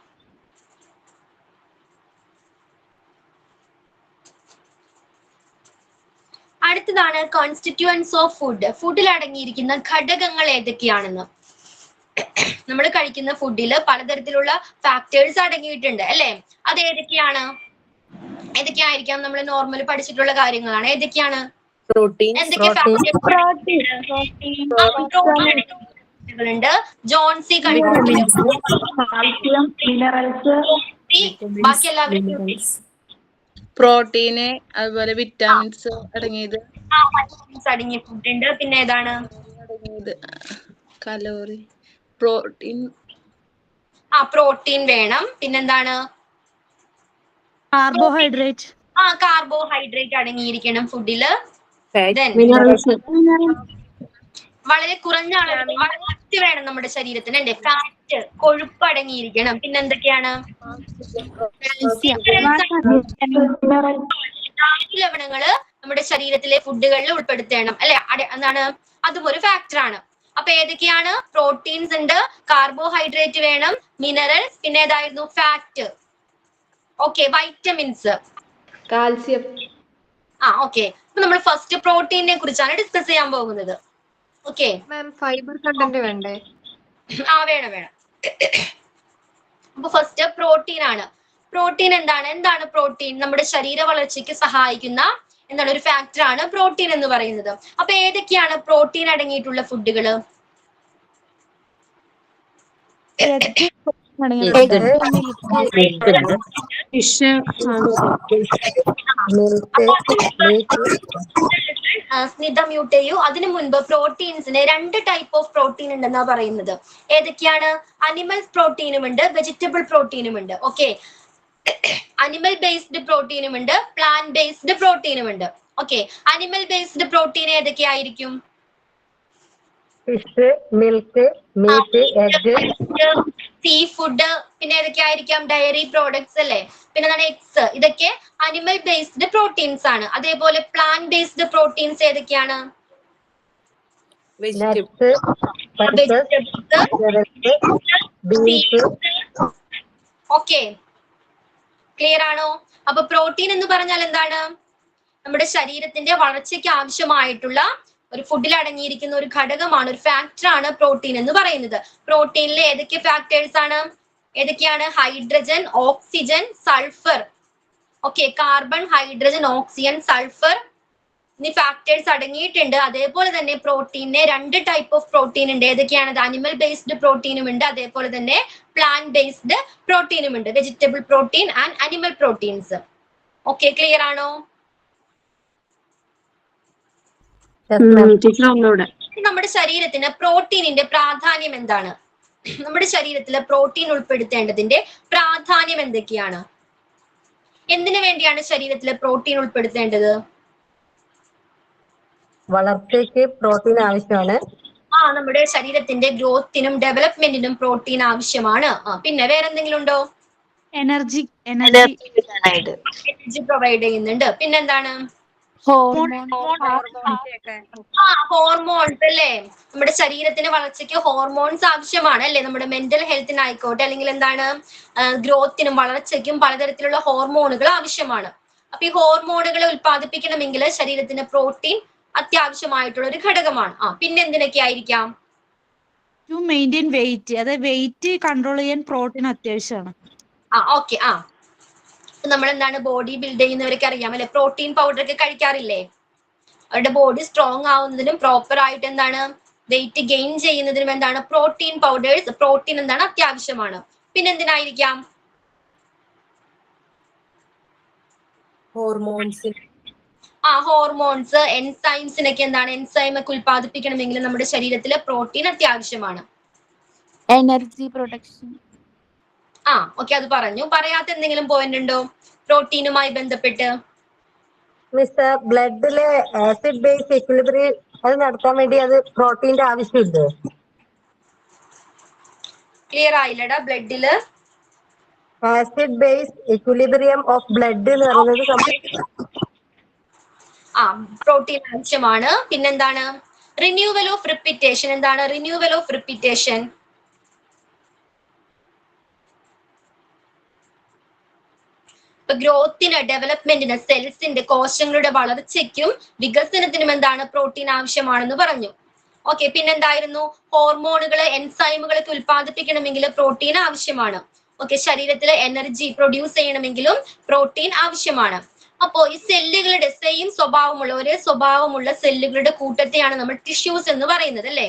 അടുത്തതാണ് കോൺസ്റ്റിറ്റ്യൂവൻസ് ഓഫ് ഫുഡ്. ഫുഡിൽ അടങ്ങിയിരിക്കുന്ന ഘടകങ്ങൾ ഏതൊക്കെയാണെന്ന്. നമ്മൾ കഴിക്കുന്ന ഫുഡിൽ പലതരത്തിലുള്ള ഫാക്ടേഴ്സ് അടങ്ങിയിട്ടുണ്ട് അല്ലെ? അത് ഏതൊക്കെയായിരിക്കാം? നമ്മൾ നോർമൽ പഠിച്ചിട്ടുള്ള കാര്യങ്ങളാണ്. ഏതൊക്കെയാണ്? protein, എന്തൊക്കെ ഫാക്ടേഴ്സുകളുണ്ട്? ജോൺസി ബാക്കി എല്ലാവരും പ്രോട്ടീന്, അതുപോലെ വിറ്റാമിൻസ് അടങ്ങിയത്, അടങ്ങിയ ഫുഡ് ഉണ്ട്. പിന്നെ ഏതാണ് അടങ്ങിയത്? Calorie, protein. പ്രോട്ടീൻ വേണം. പിന്നെന്താണ്? കാർബോഹൈഡ്രേറ്റ്. കാർബോഹൈഡ്രേറ്റ് അടങ്ങിയിരിക്കണം ഫുഡില്. വളരെ കുറഞ്ഞ അളവിൽ ഫാറ്റ് വേണം നമ്മുടെ ശരീരത്തിന് അല്ലേ? ഫാറ്റ്, കൊഴുപ്പ് അടങ്ങിയിരിക്കണം. പിന്നെന്തൊക്കെയാണ്? ലവണങ്ങള് നമ്മുടെ ശരീരത്തിലെ ഫുഡുകളിൽ ഉൾപ്പെടുത്തണം അല്ലെ? എന്താണ്? അതും ഒരു ഫാക്ടർ ആണ്. അപ്പൊ ഏതൊക്കെയാണ്? പ്രോട്ടീൻസ് ഉണ്ട്, കാർബോഹൈഡ്രേറ്റ് വേണം, മിനറൽസ്, പിന്നെ ഏതായിരുന്നു? Fat. Okay, vitamins, calcium. Okay. അപ്പൊ നമ്മൾ ഫസ്റ്റ് പ്രോട്ടീനെ കുറിച്ചാണ് ഡിസ്കസ് ചെയ്യാൻ പോകുന്നത്. ഓക്കെ, ഫൈബർ കണ്ടന്റ് വേണ്ടേ? വേണം. അപ്പൊ ഫസ്റ്റ് പ്രോട്ടീൻ ആണ്. പ്രോട്ടീൻ എന്താണ് പ്രോട്ടീൻ? നമ്മുടെ ശരീര വളർച്ചയ്ക്ക് സഹായിക്കുന്ന ഒരു ഫാക്ടർ ആണ് പ്രോട്ടീൻ എന്ന് പറയുന്നത്. അപ്പൊ ഏതൊക്കെയാണ് പ്രോട്ടീൻ അടങ്ങിയിട്ടുള്ള ഫുഡുകള്? സ്നിത മ്യൂട്ട് ചെയ്യൂ. അതിനു മുൻപ് പ്രോട്ടീൻസിന് 2 ടൈപ്പ് ഓഫ് പ്രോട്ടീൻ ഉണ്ടെന്നാ പറയുന്നത്. ഏതൊക്കെയാണ്? അനിമൽ പ്രോട്ടീനും ഉണ്ട്, വെജിറ്റബിൾ പ്രോട്ടീനും ഉണ്ട്. ഓക്കെ, അനിമൽ ബേസ്ഡ് പ്രോട്ടീനും ഉണ്ട്, പ്ലാന്റ് ബേസ്ഡ് പ്രോട്ടീനും ഉണ്ട്. ഓക്കെ, അനിമൽ ബേസ്ഡ് പ്രോട്ടീൻ ഏതൊക്കെയായിരിക്കും? Fish, milk, meat, egg, sea food. പിന്നെ ഏതൊക്കെയായിരിക്കാം? ഡയറി പ്രോഡക്ട്സ് അല്ലെ? പിന്നെ എന്താണ്? എഗ്സ്. ഇതൊക്കെ അനിമൽ ബേസ്ഡ് പ്രോട്ടീൻസ് ആണ്. അതേപോലെ പ്ലാന്റ് ബേസ്ഡ് പ്രോട്ടീൻസ് ഏതൊക്കെയാണ്? ഓക്കെ, ക്ലിയർ ആണോ? അപ്പൊ പ്രോട്ടീൻ എന്ന് പറഞ്ഞാൽ എന്താണ്? നമ്മുടെ ശരീരത്തിന്റെ വളർച്ചയ്ക്ക് ആവശ്യമായിട്ടുള്ള ഒരു ഫുഡിൽ അടങ്ങിയിരിക്കുന്ന ഒരു ഘടകമാണ്, ഒരു ഫാക്ടർ ആണ് പ്രോട്ടീൻ എന്ന് പറയുന്നത്. പ്രോട്ടീനിൽ ഏതൊക്കെ ഫാക്ടേഴ്സ് ആണ്? ഏതൊക്കെയാണ്? Hydrogen, oxygen, sulphur. Okay, carbon, hydrogen, oxygen, sulphur, ഇനി ഫാക്ടേഴ്സ് അടങ്ങിയിട്ടുണ്ട്. അതേപോലെ തന്നെ പ്രോട്ടീനെ 2 ടൈപ്പ് ഓഫ് പ്രോട്ടീൻ ഉണ്ട്. ഏതൊക്കെയാണത്? അനിമൽ ബേസ്ഡ് പ്രോട്ടീനും ഉണ്ട്, അതേപോലെ തന്നെ പ്ലാന്റ് ബേസ്ഡ് പ്രോട്ടീനും ഉണ്ട്. Vegetable protein and animal proteins. Okay, clear ആണോ? ടീച്ചർ ഒന്നുകൂടെ. നമ്മുടെ ശരീരത്തിന് പ്രോട്ടീനിന്റെ പ്രാധാന്യം എന്താണ്? നമ്മുടെ ശരീരത്തിൽ പ്രോട്ടീൻ ഉൾപ്പെടുത്തേണ്ടതിന്റെ പ്രാധാന്യം എന്തൊക്കെയാണ്? എന്തിനു വേണ്ടിയാണ് ശരീരത്തിൽ പ്രോട്ടീൻ ഉൾപ്പെടുത്തേണ്ടത്? വളർച്ചയ്ക്ക് പ്രോട്ടീൻ ആവശ്യമാണ്. നമ്മുടെ ശരീരത്തിന്റെ ഗ്രോത്തിനും ഡെവലപ്മെന്റിനും പ്രോട്ടീൻ ആവശ്യമാണ്. പിന്നെ വേറെ എന്തെങ്കിലും ഉണ്ടോ? എനർജി പ്രൊവൈഡ് ചെയ്യുന്നുണ്ട്. പിന്നെന്താണ്? ഹോർമോൺസ് അല്ലേ? നമ്മുടെ ശരീരത്തിന്റെ വളർച്ചയ്ക്ക് ഹോർമോൺസ് ആവശ്യമാണ് അല്ലേ? നമ്മുടെ മെന്റൽ ഹെൽത്തിനായിക്കോട്ടെ, അല്ലെങ്കിൽ എന്താണ് ഗ്രോത്തിനും വളർച്ചയ്ക്കും പലതരത്തിലുള്ള ഹോർമോണുകൾ ആവശ്യമാണ്. അപ്പൊ ഈ ഹോർമോണുകളെ ഉൽപ്പാദിപ്പിക്കണമെങ്കിൽ ശരീരത്തിന് പ്രോട്ടീൻ അത്യാവശ്യമായിട്ടുള്ള ഒരു ഘടകമാണ്. പിന്നെ എന്തിനൊക്കെ ആയിരിക്കാം? ടു മെയിൻറ്റെയിൻ വെയിറ്റ്, അതായത് വെയിറ്റ് കൺട്രോൾ ചെയ്യാൻ പ്രോട്ടീൻ അത്യാവശ്യമാണ്. ഓക്കെ. നമ്മൾ എന്താണ് ബോഡി ബിൽഡ് ചെയ്യുന്നവരൊക്കെ അറിയാം അല്ലെ? പ്രോട്ടീൻ പൗഡർ ഒക്കെ കഴിക്കാറില്ലേ? അവരുടെ ബോഡി സ്ട്രോങ് ആവുന്നതിനും പ്രോപ്പർ ആയിട്ട് എന്താണ് വെയിറ്റ് ഗെയിൻ ചെയ്യുന്നതിനും എന്താണ് പ്രോട്ടീൻ പൗഡേഴ്സ്, പ്രോട്ടീൻ എന്താണ് അത്യാവശ്യമാണ്. പിന്നെ എന്തിനായിരിക്കാം? ഹോർമോൺസ്, എൻസൈംസിനൊക്കെ എന്താണ് എൻസൈം ഒക്കെ ഉൽപ്പാദിപ്പിക്കണമെങ്കിൽ നമ്മുടെ ശരീരത്തിൽ പ്രോട്ടീൻ അത്യാവശ്യമാണ്. Energy production. ഓക്കെ, അത് പറഞ്ഞു. പറയാത്ത എന്തെങ്കിലും പോയിന്റ് ഉണ്ടോ പ്രോട്ടീനുമായി ബന്ധപ്പെട്ട്? മിസ്റ്റർ, ബ്ലഡിലെ ആസിഡ് ബേസ് ഇക്വിലിബ്രിയം അത് നടത്താൻ വേണ്ടി അത് പ്രോട്ടീന്റെ ആവശ്യമുണ്ട്. ക്ലിയർ ആയില്ലടാ. ബ്ലഡില് acid base equilibrium of blood എന്ന് പറയുന്നത് പ്രോട്ടീൻ ആവശ്യമാണ്. പിന്നെന്താണ്? Renewal of repetition. എന്താണ് റിന്യൂവൽ ഓഫ് റിപ്പീറ്റേഷൻ? ഗ്രോത്തിന്, ഡെവലപ്മെന്റിന്, സെൽസിന്റെ കോശങ്ങളുടെ വളർച്ചയ്ക്കും വികസനത്തിനും എന്താണ് പ്രോട്ടീൻ ആവശ്യമാണെന്ന് പറഞ്ഞു. ഓക്കെ, പിന്നെന്തായിരുന്നു? ഹോർമോണുകള്, എൻസൈമുകളൊക്കെ ഉൽപ്പാദിപ്പിക്കണമെങ്കിൽ പ്രോട്ടീൻ ആവശ്യമാണ്. ഓക്കെ, ശരീരത്തിലെ എനർജി പ്രൊഡ്യൂസ് ചെയ്യണമെങ്കിലും പ്രോട്ടീൻ ആവശ്യമാണ്. അപ്പോ ഈ സെല്ലുകളുടെ സെയിം സ്വഭാവമുള്ള, ഒരേ സ്വഭാവമുള്ള സെല്ലുകളുടെ കൂട്ടത്തെയാണ് നമ്മൾ ടിഷ്യൂസ് എന്ന് പറയുന്നത് അല്ലേ?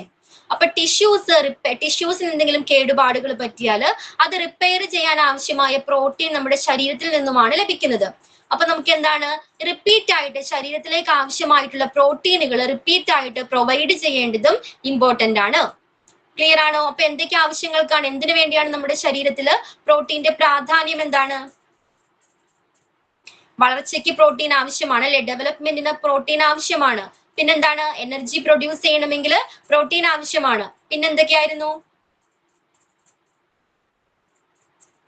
അപ്പൊ ടിഷ്യൂസിന് എന്തെങ്കിലും കേടുപാടുകൾ പറ്റിയാൽ അത് റിപ്പയർ ചെയ്യാൻ ആവശ്യമായ പ്രോട്ടീൻ നമ്മുടെ ശരീരത്തിൽ നിന്നുമാണ് ലഭിക്കുന്നത്. അപ്പൊ നമുക്ക് എന്താണ് റിപ്പീറ്റ് ആയിട്ട് ശരീരത്തിലേക്ക് ആവശ്യമായിട്ടുള്ള പ്രോട്ടീനുകൾ റിപ്പീറ്റ് ആയിട്ട് പ്രൊവൈഡ് ചെയ്യേണ്ടതും ഇമ്പോർട്ടന്റ് ആണ്. ക്ലിയർ ആണോ? അപ്പൊ എന്തൊക്കെ ആവശ്യങ്ങൾക്കാണ്, എന്തിനു വേണ്ടിയാണ് നമ്മുടെ ശരീരത്തില് പ്രോട്ടീന്റെ പ്രാധാന്യം എന്താണ്? വളർച്ചയ്ക്ക് പ്രോട്ടീൻ ആവശ്യമാണ് അല്ലെ? ഡെവലപ്മെന്റിന് പ്രോട്ടീൻ ആവശ്യമാണ്. പിന്നെന്താണ്? എനർജി പ്രൊഡ്യൂസ് ചെയ്യണമെങ്കിൽ പ്രോട്ടീൻ ആവശ്യമാണ്. പിന്നെന്തൊക്കെയായിരുന്നു?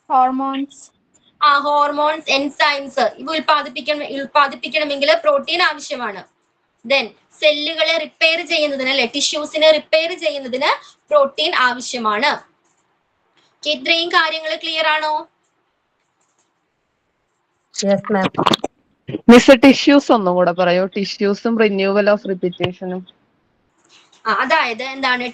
ഹോർമോൺസ്. ഹോർമോൺസ്, എൻസൈംസ് ഇവ ഉൽപ്പാദിപ്പിക്കണമെങ്കിൽ പ്രോട്ടീൻ ആവശ്യമാണ്. ദെൻ സെല്ലുകളെ റിപ്പയർ ചെയ്യുന്നതിന് അല്ലെ, ടിഷ്യൂസിനെ റിപ്പയർ ചെയ്യുന്നതിന് പ്രോട്ടീൻ ആവശ്യമാണ്. ഇത്രയും കാര്യങ്ങൾ ക്ലിയർ ആണോ? മിസ്, ടിഷ്യൂസ് ഒന്നും കൂടെ പറയോ? ടിഷ്യൂസും റിന്യൂവൽ ഓഫ് റിപ്പീറ്റേഷനും. അതായത് എന്താണ്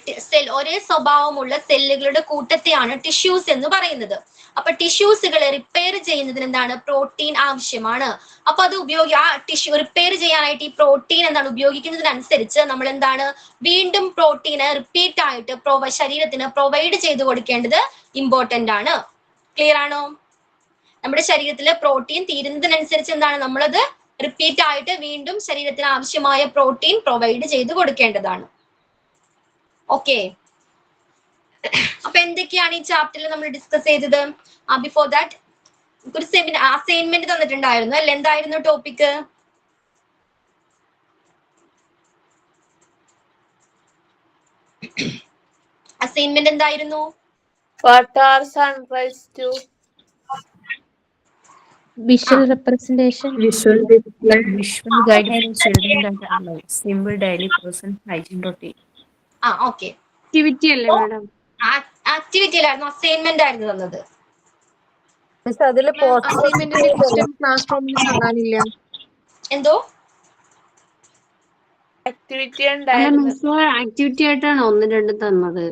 ഒരേ സ്വഭാവമുള്ള സെല്ലുകളുടെ കൂട്ടത്തെയാണ് ടിഷ്യൂസ് എന്ന് പറയുന്നത്. അപ്പൊ ടിഷ്യൂസുകളെ റിപ്പയർ ചെയ്യുന്നതിന് എന്താണ് പ്രോട്ടീൻ ആവശ്യമാണ്. അപ്പൊ അത് ടിഷ്യൂ റിപ്പയർ ചെയ്യാനായിട്ട് ഈ പ്രോട്ടീൻ എന്താണ് ഉപയോഗിക്കുന്നതിനനുസരിച്ച് നമ്മൾ എന്താണ് വീണ്ടും പ്രോട്ടീന് റിപ്പീറ്റ് ആയിട്ട് ശരീരത്തിന് പ്രൊവൈഡ് ചെയ്ത് കൊടുക്കേണ്ടത് ഇമ്പോർട്ടന്റ് ആണ്. ക്ലിയർ ആണോ? നമ്മുടെ ശരീരത്തിലെ പ്രോട്ടീൻ തീരുന്നതിനനുസരിച്ച് എന്താണ് നമ്മളത് റിപ്പീറ്റ് ആയിട്ട് വീണ്ടും ശരീരത്തിന് ആവശ്യമായ പ്രോട്ടീൻ പ്രൊവൈഡ് ചെയ്ത് കൊടുക്കേണ്ടതാണ്. ഓക്കെ, അപ്പൊ എന്തൊക്കെയാണ് ഈ ചാപ്റ്ററിൽ നമ്മൾ ഡിസ്കസ് ചെയ്തത്? ബിഫോർ ദാറ്റ് ഒരു അസൈൻമെന്റ് തന്നിട്ടുണ്ടായിരുന്നു അല്ലെ? എന്തായിരുന്നു ടോപ്പിക്? അസൈൻമെന്റ് എന്തായിരുന്നു? What are sunrise to? Visual representation. Visual guide for children and adults. Simple daily person hygiene routine. Okay. Activity അല്ലേ മാഡം? ആക്ടിവിറ്റി അല്ലായിരുന്നു, അസൈൻമെന്റ് ആയിരുന്നു തന്നത്. അസൈൻമെന്റിന്റെ ക്വസ്റ്റ്യൻ ക്ലാസ് റൂമിൽ കാണാനില്ല. എന്തോ ആക്ടിവിറ്റി ആക്ടിവിറ്റി ആയിട്ടാണ് 1, 2 തന്നത്,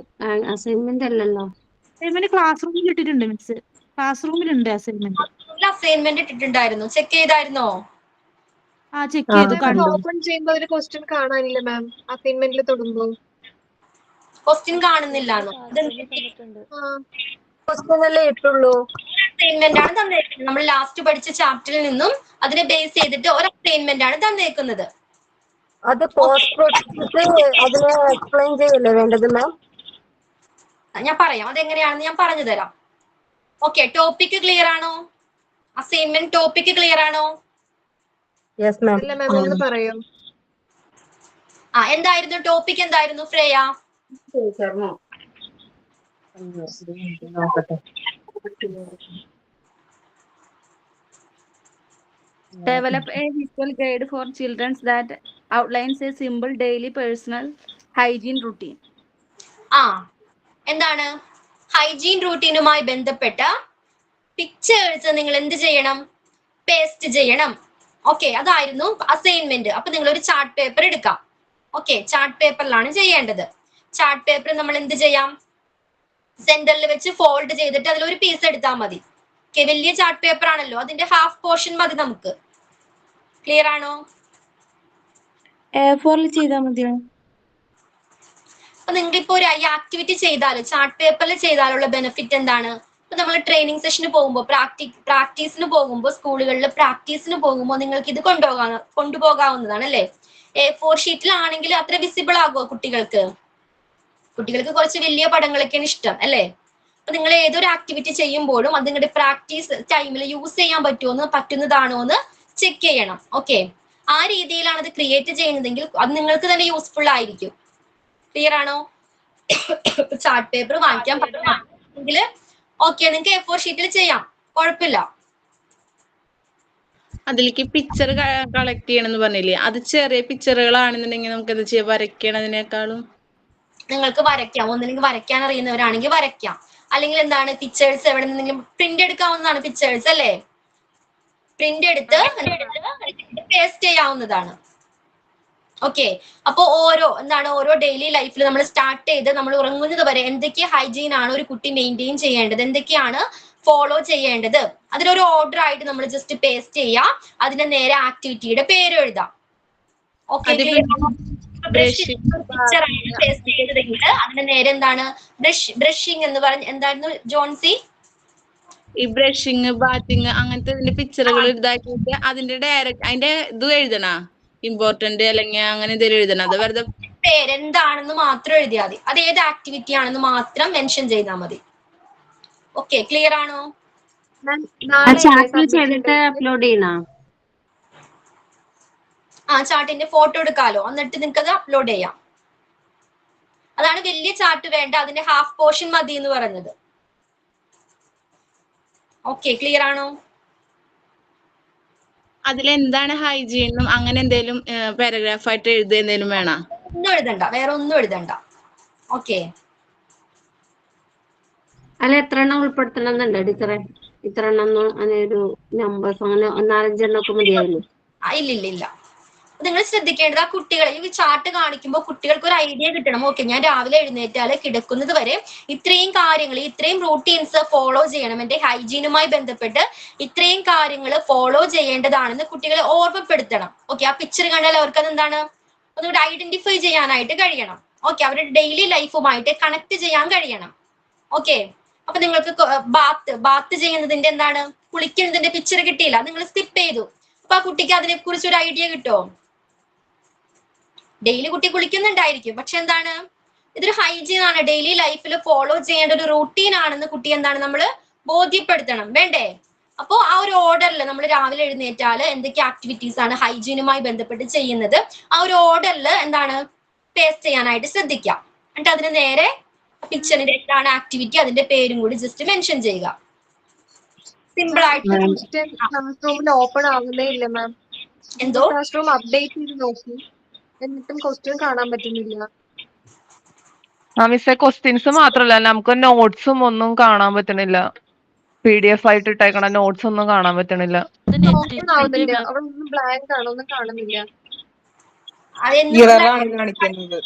അസൈൻമെന്റ് അല്ലല്ലോ. അസൈൻമെന്റ് ക്ലാസ് റൂമിൽ ഇട്ടിട്ടുണ്ട് മിസ്. ക്ലാസ് റൂമിലുണ്ട് അസൈൻമെന്റ്. അസൈൻമെന്റ് ഇട്ടിട്ടുണ്ടായിരുന്നു, ചെക്ക് ചെയ്തായിരുന്നോ? ആ ചെക്ക് ചെയ്തു മാം കണ്ടു. ഓപ്പൺ ചെയ്യുമ്പോ ഒരു ക്വസ്റ്റ്യൻ കാണാനില്ല മാം അസൈൻമെന്റിൽ തൊടുമ്പോ. ക്വസ്റ്റ്യൻ കാണുന്നില്ലാന്നോ? ആ ക്വസ്റ്റ്യൻ അല്ലേ ഇട്ടുള്ളൂ. അസൈൻമെന്റ് ആണ് തന്നേക്കുന്നത്. നമ്മൾ ലാസ്റ്റ് പഠിച്ച ചാപ്റ്ററിൽ നിന്നും അതിനെ ബേസ് ചെയ്തിട്ട് ഒരു അസൈൻമെന്റ് ആണ് തന്നേക്കുന്നത്. അത് പോസ്റ്റ് പ്രൊഡക്റ്റ് അതിനെ എക്സ്പ്ലെയിൻ ചെയ്യല്ലേ വേണ്ടത് മാം? ഞാൻ പറയാം അതെങ്ങനെയാണെന്ന് ഞാൻ പറഞ്ഞു തരാം. ഓക്കെ, ടോപ്പിക് ക്ലിയർ ആണോ? അസൈൻമെന്റ് ടോപ്പിക് ക്ലിയർ ആണോ? Yes ma'am. ഇല്ല മാം ഒന്ന് പറയോ? എന്തായിരുന്നു ടോപ്പിക്? എന്തായിരുന്നു ശ്രേയ? നോക്കട്ടെ. Develop a visual guide for children that outlines a simple daily personal hygiene routine. എന്താണ് ഹൈജീൻ റൂട്ടീനുമായി ബന്ധപ്പെട്ട പിക്ചേഴ്സ് നിങ്ങൾ എന്ത് ചെയ്യണം? പേസ്റ്റ് ചെയ്യണം. ഓക്കെ, അതായിരുന്നു അസൈൻമെന്റ്. അപ്പൊ നിങ്ങൾ ഒരു ചാർട്ട് പേപ്പർ എടുക്കാം. ഓക്കെ, ചാർട്ട് പേപ്പറിലാണ് ചെയ്യേണ്ടത്. ചാർട്ട് പേപ്പർ നമ്മൾ എന്ത് ചെയ്യാം? സെന്ററിൽ വെച്ച് ഫോൾഡ് ചെയ്തിട്ട് അതിലൊരു പീസ് എടുത്താൽ മതി. ഓക്കെ, വലിയ ചാർട്ട് പേപ്പർ ആണല്ലോ, അതിന്റെ ഹാഫ് പോർഷൻ മതി നമുക്ക്. ക്ലിയർ ആണോ? A4 ചെയ്താൽ മതിയോ? അപ്പൊ നിങ്ങളിപ്പോ ഒരു ആക്ടിവിറ്റി ചെയ്താല് ചാർട്ട് പേപ്പറിൽ ചെയ്താലുള്ള ബെനിഫിറ്റ് എന്താണ്? ഇപ്പൊ നമ്മൾ ട്രെയിനിങ് സെഷന് പോകുമ്പോൾ പ്രാക്ടീസിന് പോകുമ്പോൾ സ്കൂളുകളിൽ പ്രാക്ടീസിന് പോകുമ്പോൾ നിങ്ങൾക്ക് ഇത് കൊണ്ടുപോകാവുന്നതാണ് അല്ലേ? A4 ഷീറ്റിലാണെങ്കിൽ അത്ര വിസിബിൾ ആകുമോ കുട്ടികൾക്ക്? കുട്ടികൾക്ക് കുറച്ച് വലിയ പടങ്ങളൊക്കെയാണ് ഇഷ്ടം അല്ലേ? അപ്പൊ നിങ്ങൾ ഏതൊരു ആക്ടിവിറ്റി ചെയ്യുമ്പോഴും അത് നിങ്ങളുടെ പ്രാക്ടീസ് ടൈമിൽ യൂസ് ചെയ്യാൻ പറ്റുന്നതാണോ എന്ന് ചെക്ക് ചെയ്യണം. ഓക്കെ, ആ രീതിയിലാണ് അത് ക്രിയേറ്റ് ചെയ്യുന്നതെങ്കിൽ അത് നിങ്ങൾക്ക് തന്നെ യൂസ്ഫുൾ ആയിരിക്കും. ക്ലിയർ ആണോ? ചാർട്ട് പേപ്പർ വാങ്ങിക്കാൻ പറ്റുമെങ്കിൽ ഓക്കെ, നിങ്ങൾക്ക് A4 ഷീറ്റിൽ ചെയ്യാം, കുഴപ്പമില്ല. അതിലേക്ക് പിക്ചർ കളക്ട് ചെയ്യണമെന്ന് പറഞ്ഞില്ലേ, അത് ചെറിയ പിക്ചറുകളാണെന്നുണ്ടെങ്കിൽ നമുക്ക് എന്താ ചെയ്യാം, വരയ്ക്കണതിനേക്കാളും നിങ്ങൾക്ക് വരയ്ക്കാം. ഒന്നില്ലെങ്കിൽ വരയ്ക്കാൻ അറിയുന്നവരാണെങ്കിൽ വരയ്ക്കാം. അല്ലെങ്കിൽ എന്താണ് പിക്ചേഴ്സ് എവിടെ നിന്നെങ്കിലും പ്രിന്റ് എടുക്കാവുന്നതാണ് പിക്ചേഴ്സ് അല്ലേ? പ്രിന്റ് എടുത്ത് പേസ്റ്റ് ചെയ്യാവുന്നതാണ്. ഓക്കെ, അപ്പൊ ഓരോ ഡെയിലി ലൈഫിൽ നമ്മൾ സ്റ്റാർട്ട് ചെയ്ത് നമ്മൾ ഉറങ്ങുന്നത് വരെ എന്തൊക്കെ ഹൈജീൻ ആണ് ഒരു കുട്ടി മെയിൻറ്റെയിൻ ചെയ്യേണ്ടത്, എന്തൊക്കെയാണ് ഫോളോ ചെയ്യേണ്ടത്, അതിലൊരു ഓർഡർ ആയിട്ട് നമ്മൾ ജസ്റ്റ് പേസ്റ്റ് ചെയ്യാം. അതിന്റെ നേരെ ആക്ടിവിറ്റിയുടെ പേര് എഴുതാം. ഓക്കെ, പേസ്റ്റ് ചെയ്തതെങ്കിൽ അതിന്റെ നേരെ എന്താണ് ബ്രഷിങ് എന്ന് പറഞ്ഞ് എന്തായിരുന്നു ജോൺസി? ഈ ബ്രഷിങ്, ബാത്തിങ് അങ്ങനത്തെ ഇതിന്റെ പിക്ചറുകൾ ഇതാക്കിയിട്ട് അതിന്റെ ഡയറക്റ്റ് അതിന്റെ ഇത് എഴുതണ ഇമ്പോർട്ടന്റ് അല്ലെങ്കിൽ അങ്ങനെ എന്തെങ്കിലും എഴുതണം? അത് വെറുതെ പേരെന്താണെന്ന് മാത്രം എഴുതിയാൽ മതി. അത് ഏത് ആക്ടിവിറ്റി ആണെന്ന് മാത്രം മെൻഷൻ ചെയ്താൽ മതി. ഓക്കെ, ക്ലിയർ ആണോ? ചാർട്ടിൽ ചെയ്തിട്ട് അപ്ലോഡ് ചെയ്യണോ? ചാർട്ടിന്റെ ഫോട്ടോ എടുക്കാലോ, എന്നിട്ട് നിങ്ങൾക്ക് അത് അപ്ലോഡ് ചെയ്യാം. അതാണ് വലിയ ചാർട്ട് വേണ്ട, അതിന്റെ ഹാഫ് പോർഷൻ മതി എന്ന് പറഞ്ഞത്. ഓക്കെ, ക്ലിയർ ആണോ? അതിലെന്താണ് ഹൈജീനും അങ്ങനെ എന്തെങ്കിലും പാരഗ്രാഫ് ആയിട്ട് എഴുതുക എന്തെങ്കിലും വേണോ? ഒന്നും എഴുതണ്ട, വേറെ ഒന്നും എഴുതണ്ട. ഓക്കെ, അല്ല എത്ര എണ്ണം ഉൾപ്പെടുത്തണം എന്നുണ്ട് ടീച്ചറെ? ഇത്ര എണ്ണം ഒരു നമ്പേഴ്സ് അങ്ങനെ 4-5 എണ്ണമൊക്കെ മതിയാവില്ലേ? ഇല്ല. നിങ്ങൾ ശ്രദ്ധിക്കേണ്ടത് ആ കുട്ടികളെ ഈ ചാർട്ട് കാണിക്കുമ്പോൾ കുട്ടികൾക്ക് ഒരു ഐഡിയ കിട്ടണം. ഓക്കെ, ഞാൻ രാവിലെ എഴുന്നേറ്റാല് കിടക്കുന്നത് വരെ ഇത്രയും കാര്യങ്ങൾ, ഇത്രയും റൂട്ടീൻസ് ഫോളോ ചെയ്യണം, എന്റെ ഹൈജീനുമായി ബന്ധപ്പെട്ട് ഇത്രയും കാര്യങ്ങൾ ഫോളോ ചെയ്യേണ്ടതാണെന്ന് കുട്ടികളെ ഓർമ്മപ്പെടുത്തണം. ഓക്കെ, ആ പിക്ചർ കണ്ടാൽ അവർക്ക് അതെന്താണ് ഒന്നുകൂടി ഐഡന്റിഫൈ ചെയ്യാനായിട്ട് കഴിയണം. ഓക്കെ, അവരുടെ ഡെയിലി ലൈഫുമായിട്ട് കണക്ട് ചെയ്യാൻ കഴിയണം. ഓക്കെ, അപ്പൊ നിങ്ങൾക്ക് ബാത്ത് ചെയ്യുന്നതിന്റെ എന്താണ് കുളിക്കുന്നതിന്റെ പിക്ചർ കിട്ടിയില്ല, നിങ്ങൾ സ്കിപ്പ് ചെയ്തു. അപ്പൊ ആ കുട്ടിക്ക് അതിനെ കുറിച്ച് ഒരു ഐഡിയ കിട്ടുമോ? ഡെയിലി കുട്ടി കുളിക്കുന്നുണ്ടായിരിക്കും, പക്ഷെ എന്താണ് ഇതൊരു ഹൈജീൻ ആണ്, ഡെയിലി ലൈഫിൽ ഫോളോ ചെയ്യേണ്ട ഒരു റൂട്ടീൻ ആണെന്ന് കുട്ടി എന്താണ് നമ്മൾ ബോധ്യപ്പെടുത്തണം, വേണ്ടേ? അപ്പോൾ ആ ഒരു ഓർഡറിൽ നമ്മൾ രാവിലെ എഴുന്നേറ്റാൽ എന്തൊക്കെ ആക്ടിവിറ്റീസ് ആണ് ഹൈജീനുമായി ബന്ധപ്പെട്ട് ചെയ്യുന്നത്, ആ ഒരു ഓർഡറിൽ എന്താണ് പേസ്റ്റ് ചെയ്യാനായിട്ട് ശ്രദ്ധിക്കാം. എന്നിട്ട് അതിന് നേരെ പിക്ചറിന്റെ എന്താണ് ആക്ടിവിറ്റി അതിന്റെ പേരും കൂടി ജസ്റ്റ് മെൻഷൻ ചെയ്യുക. സിമ്പിൾ ആയിട്ട്. ക്ലാസ് റൂമിൽ ഓപ്പൺ ആവുന്നേ ഇല്ല മാം. എന്തോ ക്ലാസ് റൂം അപ്ഡേറ്റ് ചെയ്ത് നോക്കി, എന്നിട്ടും ക്വസ്റ്റ്യൻ കാണാൻ പറ്റുന്നില്ല. മിസ്സേ, ക്വസ്റ്റ്യൻസ് മാത്രല്ല നമുക്ക് നോട്ട്സും ഒന്നും കാണാൻ പറ്റണില്ല. PDF ആയിട്ട് ഇട്ടേക്കണ നോട്ട്സ് ഒന്നും കാണാൻ പറ്റണില്ല. ഓപ്പൺ ആവുന്നില്ല, അവിടെ ഒന്നും ബ്ലാങ്ക് ആണ്, ഒന്നും കാണുന്നില്ല. കാണിക്കുന്നത്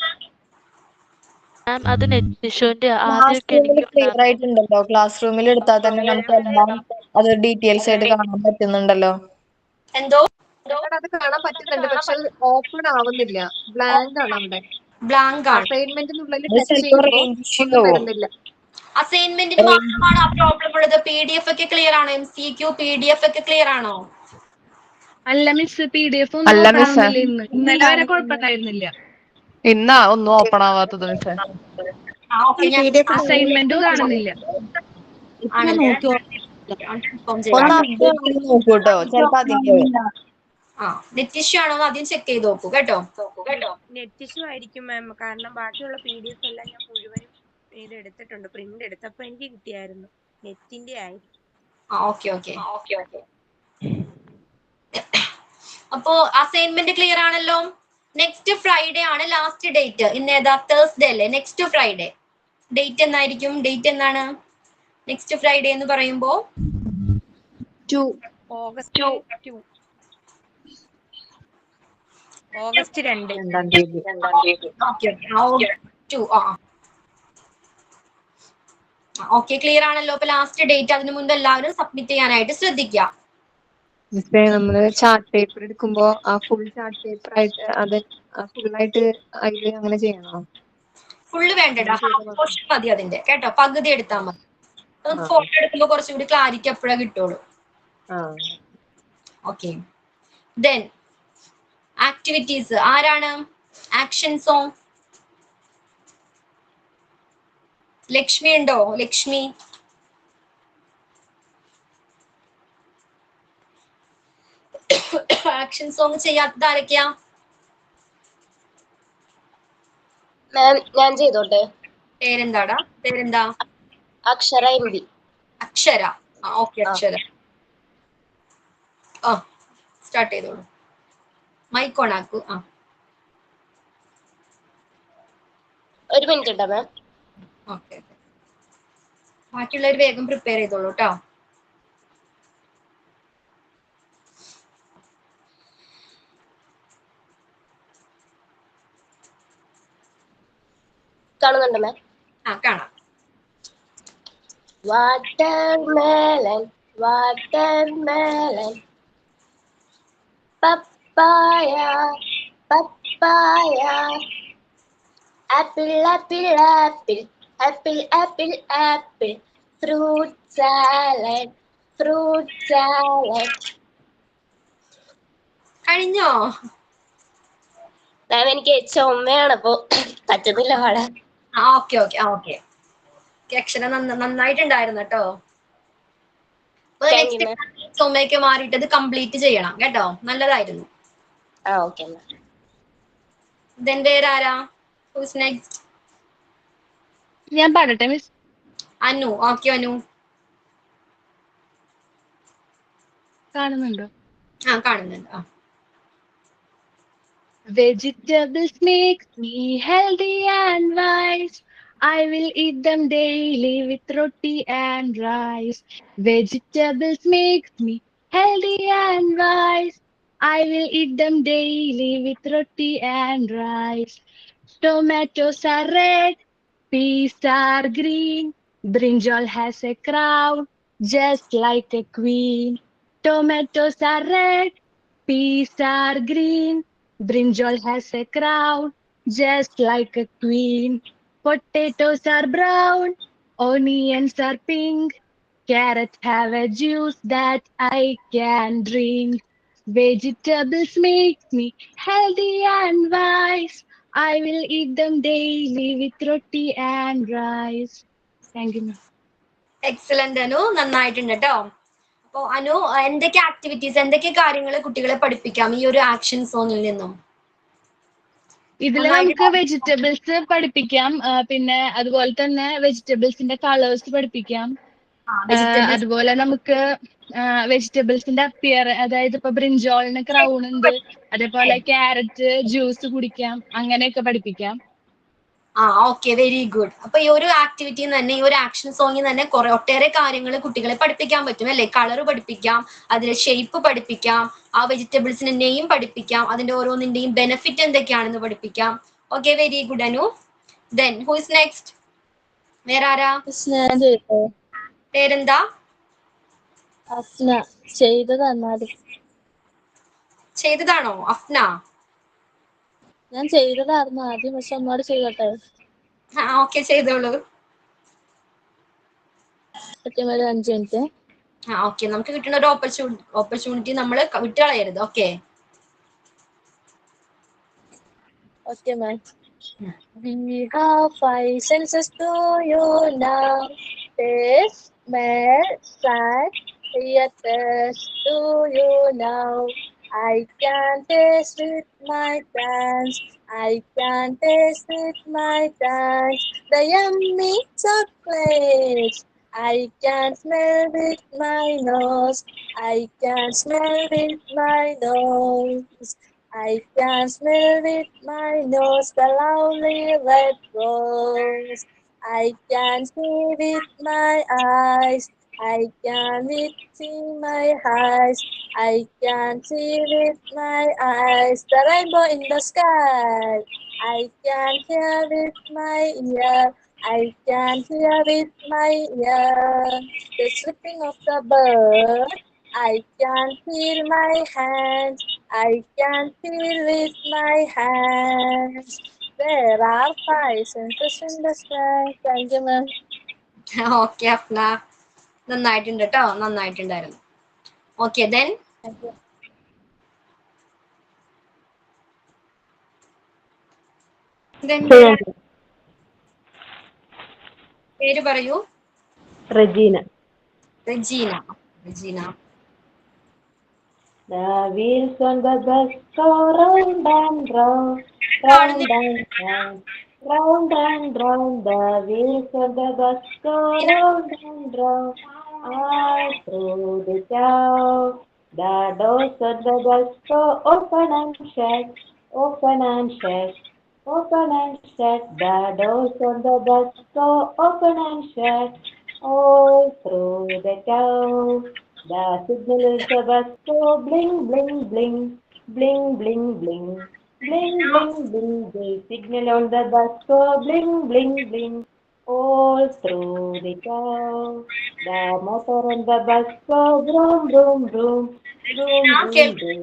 ക്ലിയർ ആയിട്ടുണ്ടല്ലോ. ക്ലാസ് റൂമിൽ എടുത്താൽ തന്നെ നമുക്ക് എല്ലാം അത് ഡീറ്റെയിൽസ് ആയിട്ട് കാണാൻ പറ്റുന്നുണ്ടല്ലോ. എന്തോ അത് കാണാൻ പറ്റുന്നുണ്ട്, പക്ഷെ അത് ഓപ്പൺ ആവുന്നില്ല. ബ്ലാങ്ക് ആണ് അവിടെ. ബ്ലാങ്ക് ആണ്. അസൈൻമെന്റിനുള്ളിൽ അത് ടച്ച് ചിലപ്പോ ചെയ്യുമ്പോൾ റേഞ്ച് ഇഷ്യൂ ഒന്നും ആവും. വരുന്നില്ല. അസൈൻമെന്റിന് മാത്രമാണ് ആ പ്രോബ്ലം ഉള്ളത്. PDF ഒക്കെ ക്ലിയർ ആണോ? MCQ PDF ഒക്കെ ക്ലിയർ ആണോ? അല്ല മിസ്, PDF ഒന്നും അല്ല ഓപ്പൺ മിസ്സേ, ആവുന്നില്ല ഇന്ന്. ഇന്നലെ വരെ കുഴപ്പമുണ്ടായിരുന്നില്ല. ഇന്നാ ഒന്നും ഓപ്പൺ ആവാത്തത് മിസ്സേ. ഓക്കെ, ഞാൻ അസൈൻമെന്റും കാണുന്നില്ല. ആണല്ലേ, ഇൻഫോം ചെയ്യാം. ഒന്ന് അപ്ഡേറ്റ് ചെയ്ത് നോക്കൂ കേട്ടോ, ചിലപ്പോ അതിന്റെ നെറ്റ് ഇഷ്യൂ ആണോ എന്ന് ആദ്യം ചെക്ക് ചെയ്ത് നോക്കൂ കേട്ടോ. നെറ്റ് ഇഷ്യൂ ആയിരിക്കും മാം, കാരണം ബാക്കിയുള്ള PDF എല്ലാം ഞാൻ മുഴുവനും ഇത് എടുത്തിട്ടുണ്ട്. പ്രിന്റ് എടുത്തപ്പോ എനിക്ക് കിട്ടിയായിരുന്നു. നെറ്റിന്റെ ആയിരിക്കും. ഓക്കെ. അപ്പോ അസൈൻമെന്റ് ക്ലിയർ ആണല്ലോ. നെക്സ്റ്റ് ഫ്രൈഡേ ആണ് ലാസ്റ്റ് ഡേറ്റ്. ഇന്ന് ഏതാ? തേഴ്സ്ഡേ അല്ലേ? നെക്സ്റ്റ് ഫ്രൈഡേ ഡേറ്റ് എന്നായിരിക്കും? ഡേറ്റ് എന്നാണ് നെക്സ്റ്റ് ഫ്രൈഡേ എന്ന് പറയുമ്പോ? ഓഗസ്റ്റ് 2. ഓഗസ്റ്റ് 2. 2-ാം തീയതി. ഓക്കെ, ക്ലിയർ ആണല്ലോ. അപ്പൊ ലാസ്റ്റ് ഡേറ്റ്, അതിനു മുൻപ് എല്ലാവരും സബ്മിറ്റ് ചെയ്യാനായിട്ട് ശ്രദ്ധിക്കുക. മിസ്സേ, നമ്മള് ചാർട്ട് പേപ്പർ എടുക്കുമ്പോ ആ ഫുൾ ചാർട്ട് പേപ്പർ ആയിട്ട് അത് ഫുള്ളായിട്ട് അതില് അങ്ങനെ ചെയ്യണോ? ഫുള്ള് വേണ്ടടാ, ഹാഫ് പോർഷൻ മതി അതിന്റെ കേട്ടോ. പകുതി എടുത്താൽ മതി. ഫോട്ടോ എടുക്കുമ്പോ കുറച്ചുകൂടി ക്ലാരിറ്റി എപ്പോഴാ കിട്ടുള്ളൂ. ഓക്കെ, ദെൻ ആക്ടിവിറ്റീസ് ആരാണ്? ആക്ഷൻ സോങ് ലക്ഷ്മി ഉണ്ടോ? ലക്ഷ്മി ആക്ഷൻ സോങ് ചെയ്യാത്തത് ആരൊക്കെയാ? ഞാൻ ചെയ്തോട്ടെ. പേരെന്താടാ? പേരെന്താ? അക്ഷര MB. അക്ഷര. ഓക്കെ, അക്ഷര. സ്റ്റാർട്ട് ചെയ്തോളൂ. മൈക്ക് ഓൺ ആക്കൂ. ഒരു മിനിറ്റ് ഉണ്ടോ മാം? ഓക്കെ, ബാക്കിയുള്ളവർ വേഗം പ്രിപ്പയർ ചെയ്തോളൂ കേട്ടോ. കാണുന്നുണ്ടോ മാം? കാണാം. Watermelon, watermelon, papaya, papaya, apple, apple, apple, apple, apple, apple, fruit salad, fruit salad. കഴിഞ്ഞോ മാം? എനിക്ക് ചുമയാണ്, അപ്പൊ പറ്റുന്നില്ല പാടാൻ. ഓക്കെ. അക്ഷര നന്നായിട്ടുണ്ടായിരുന്നു കേട്ടോ. ചുമയൊക്കെ മാറിയിട്ട് അത് കംപ്ലീറ്റ് ചെയ്യണം കേട്ടോ. നല്ലതായിരുന്നു. Okay ma'am. ദെൻ വേറെ ആരാ? Who's next? ഞാൻ പാടട്ടെ മിസ്? അനു. ഓക്കെ അനു. കാണുന്നുണ്ടോ? കാണുന്നുണ്ട്. Vegetables make me healthy and wise. I will eat them daily with roti and rice. Vegetables make me healthy and wise. I will eat them daily with roti and rice. Tomatoes are red, peas are green. Brinjal has a crown, just like a queen. Tomatoes are red, peas are green. Brinjal has a crown, just like a queen. Potatoes are brown, onions are pink. Carrots have a juice that I can drink. Vegetables make me healthy and wise. I will eat them daily with roti and rice. Thank you, ma'am. Excellent Anu, നന്നായിട്ടുണ്ട് കേട്ടോ. അപ്പൊ അനു, എന്തൊക്കെ activities, എന്തൊക്കെ കാര്യങ്ങൾ കുട്ടികളെ പഠിപ്പിക്കാം ഈ ഒരു ആക്ഷൻ സോങ്ങിൽ നിന്നും? ഇതില് നമുക്ക് വെജിറ്റബിൾസ് പഠിപ്പിക്കാം, പിന്നെ അതുപോലെ തന്നെ വെജിറ്റബിൾസിന്റെ കളേഴ്സ് പഠിപ്പിക്കാം. അതുപോലെ നമുക്ക് വെജിറ്റബിൾസിന്റെ അപ്പിയർ, അതായത് ഇപ്പൊ ബ്രിഞ്ചോളിന് ക്രൗൺ ഉണ്ട്, അതേപോലെ ക്യാരറ്റ് ജ്യൂസ് കുടിക്കാം, അങ്ങനെയൊക്കെ പഠിപ്പിക്കാം. Okay, very good. അപ്പൊ ഈ ഒരു ആക്ടിവിറ്റിയിൽ തന്നെ, ഈ ഒരു ആക്ഷൻ സോങ്ങിൽ തന്നെ ഒട്ടേറെ കാര്യങ്ങൾ കുട്ടികളെ പഠിപ്പിക്കാൻ പറ്റും അല്ലെ? കളർ പഠിപ്പിക്കാം, അതിലെ ഷേപ്പ് പഠിപ്പിക്കാം, ആ വെജിറ്റബിൾസിന്റെ നെയിം പഠിപ്പിക്കാം, അതിന്റെ ഓരോന്നിന്റെയും ബെനിഫിറ്റ് എന്തൊക്കെയാണെന്ന് പഠിപ്പിക്കാം. Okay, very good Anu. Then who is next? വേറെ ആരാ? പേരെന്താ? അസ്ന. ചെയ്ത് തന്നാല്. ചെയ്തതാണോ അഫ്ന? ഞാൻ ചെയ്തതായിരുന്നു ആദ്യം, പക്ഷെ ഒന്നുകൂടെ ചെയ്തോട്ടെ? ഓക്കെ, ചെയ്തോളൂ. സത്യം ഒരു 5 മിനിറ്റ്. ഓക്കെ, നമുക്ക് കിട്ടുന്ന ഒരു ഓപ്പർച്യൂണിറ്റി നമ്മൾ വിട്ടുകളയരുത്. Okay. Okay, ma'am. We have 5 senses to you now. Taste, smell, sight, hear, taste to you now. I can taste with my tongue. I can taste with my tongue. The yummy chocolate. I can smell with my nose. I can smell with my nose. I can smell with my nose the lovely red rose. I can see with my eyes. I can see my eyes. I can see with my eyes the rainbow in the sky. I can hear with my ear. I can hear with my ear the chirping of the bird. I can feel my hands. I can feel with my hands. There are 5 senses in the sky. Thank you, ma'am. Okay Afna, നന്നായിട്ടുണ്ട് കേട്ടോ, നന്നായിട്ടുണ്ടായിരുന്നു. Okay, then പേര് പറയൂ. Regina. Regina. Regina. The wheels on the bus go round and round, round and round, round and round. The wheels on the bus go round and round, all through the town. The doors of the bus go open and shut, open and shut, open and shut. The doors of the bus go open and shut, all through the town. The signal is the bus go bling bling bling, bling bling bling, bling bling bling. The signal on the bus go bling bling bling, all through the town. The motor on the bus go vroom vroom vroom, vroom vroom vroom,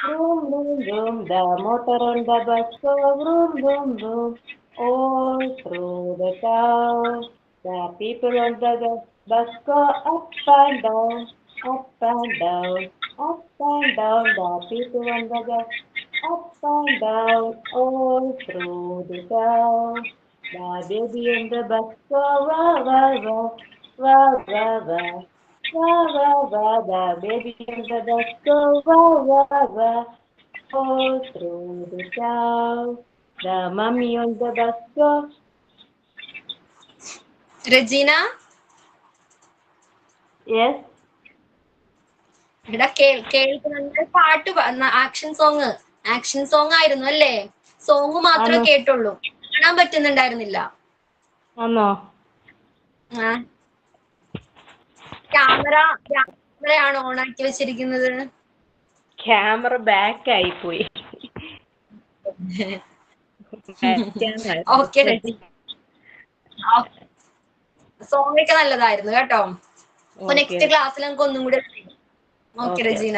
vroom vroom vroom. The motor on the bus go vroom vroom vroom, all through the town. The people on the bus go up and down, up and down, up and down. The people on the bus up and down, all through the town. The baby in the bus go wah wah wah, wah wah wah, wah wah wah. The baby in the bus go wah wah wah, all through the town. The mummy on the bus go. Regina, Yes. ഇവിടെ കേൾക്കുന്ന പാട്ട്, action song ആയിരുന്നു അല്ലേ? Song മാത്രമേ കേട്ടുള്ളൂ, കാണാൻ പറ്റുന്നുണ്ടായിരുന്നില്ല. ആണോ? ക്യാമറയാണോ on ആക്കി വെച്ചിരിക്കുന്നത്? ക്യാമറ ബാക്ക് ആയി പോയി. ഓക്കെ, സോങ് ഒക്കെ നല്ലതായിരുന്നു കേട്ടോ. അപ്പൊ നെക്സ്റ്റ് ക്ലാസ്സിൽ നമുക്ക് ഒന്നും കൂടെ. ഓക്കെ റെജീന.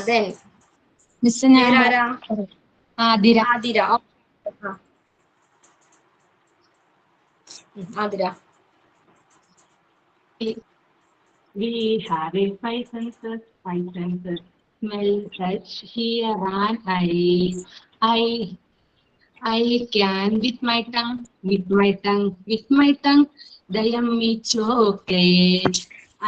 ദെൻ ആരാ? Athira. Athira. We have 5 senses, 5 senses. Smell, touch, hear, and eyes. I can with my tongue, with my tongue, with my tongue, the yummy chocolate.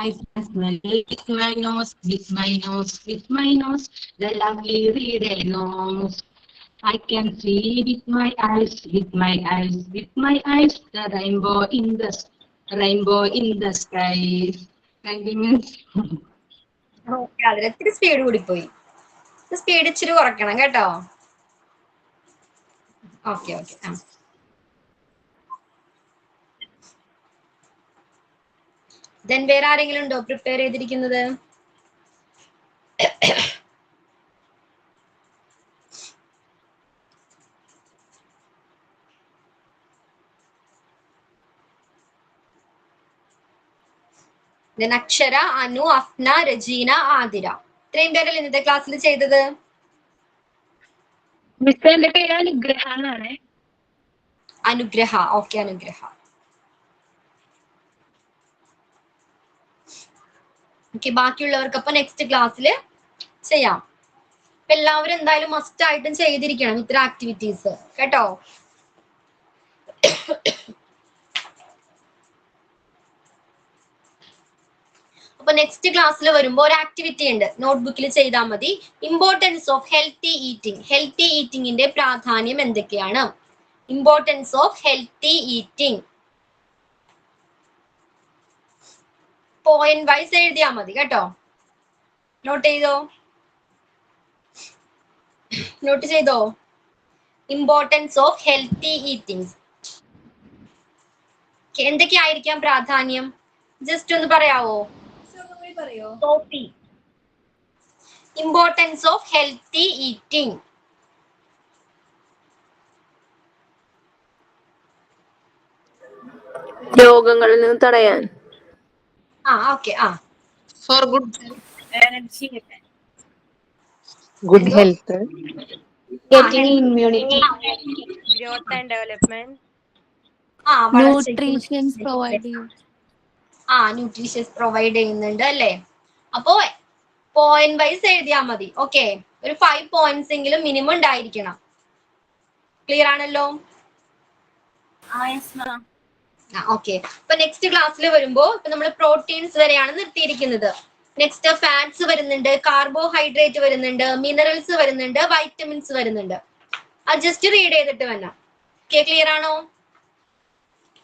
I can smell with my nose, with my nose, with my nose, the lovely red nose. I can see with my eyes, with my eyes, with my eyes, the rainbow in the sky. Thank you, miss. Okay, അതിലെത്തിരി speed കൂടിപ്പോയി. Speed ഇച്ചിരി കുറയ്ക്കണം കേട്ടോ. Okay okay. Then വേറെ ആരെങ്കിലും ഉണ്ടോ prepare ചെയ്തിരിക്കുന്നത്? Then അക്ഷര, അനു, അഫ്ന, രജീന, ആതിര. ഇത്രയും പേരല്ലേ ഇന്നത്തെ ക്ലാസ്സിൽ ചെയ്തത്? മിസ് എന്റെ പേര് അനുഗ്രഹ എന്നാണ്. അനുഗ്രഹ. ഓക്കെ, അനുഗ്രഹ. ഓക്കെ, ബാക്കിയുള്ളവർക്ക് അപ്പൊ നെക്സ്റ്റ് ക്ലാസ്സിൽ ചെയ്യാം. എല്ലാവരും എന്തായാലും മസ്റ്റ് ആയിട്ടും ചെയ്തിരിക്കണം ഇത്ര ആക്ടിവിറ്റീസ് കേട്ടോ. അപ്പൊ നെക്സ്റ്റ് ക്ലാസ്സിൽ വരുമ്പോൾ ഒരു ആക്ടിവിറ്റി ഉണ്ട്, നോട്ട്ബുക്കിൽ ചെയ്താൽ മതി. Importance of healthy eating. Healthy ഈറ്റിംഗിന്റെ പ്രാധാന്യം എന്തൊക്കെയാണ്? Importance of healthy eating point wise എഴുതിയാൽ മതി കേട്ടോ. നോട്ട് ചെയ്തോ? നോട്ട് ചെയ്തോ? ഇമ്പോർട്ടൻസ് ഓഫ് ഹെൽത്തി ഈറ്റിംഗ് എന്തൊക്കെയായിരിക്കാം പ്രാധാന്യം? ജസ്റ്റ് ഒന്ന് പറയാവോ? Copy. Importance of healthy eating. രോഗങ്ങളിൽ നിന്ന് തടയാൻ. Okay. For good good health, getting immunity, growth and development, nutritions provide ചെയ്യുന്നുണ്ട് അല്ലേ? അപ്പോ പോയിന്റ് വൈസ് എഴുതിയാൽ മതി. ഓക്കെ, ഒരു 5 പോയിന്റ്സ് എങ്കിലും മിനിമം ഉണ്ടായിരിക്കണം. ക്ലിയർ ആണല്ലോ? ഓക്കെ. അപ്പൊ നെക്സ്റ്റ് ക്ലാസ്സിൽ വരുമ്പോ ഇപ്പൊ നമ്മൾ പ്രോട്ടീൻസ് വരെയാണ് നിർത്തിയിരിക്കുന്നത്. നെക്സ്റ്റ് ഫാറ്റ്സ് വരുന്നുണ്ട്, കാർബോഹൈഡ്രേറ്റ് വരുന്നുണ്ട്, മിനറൽസ് വരുന്നുണ്ട്, വൈറ്റമിൻസ് വരുന്നുണ്ട്. അത് ജസ്റ്റ് റീഡ് ചെയ്തിട്ട് വരണം. ഓക്കെ, ക്ലിയർ ആണോ?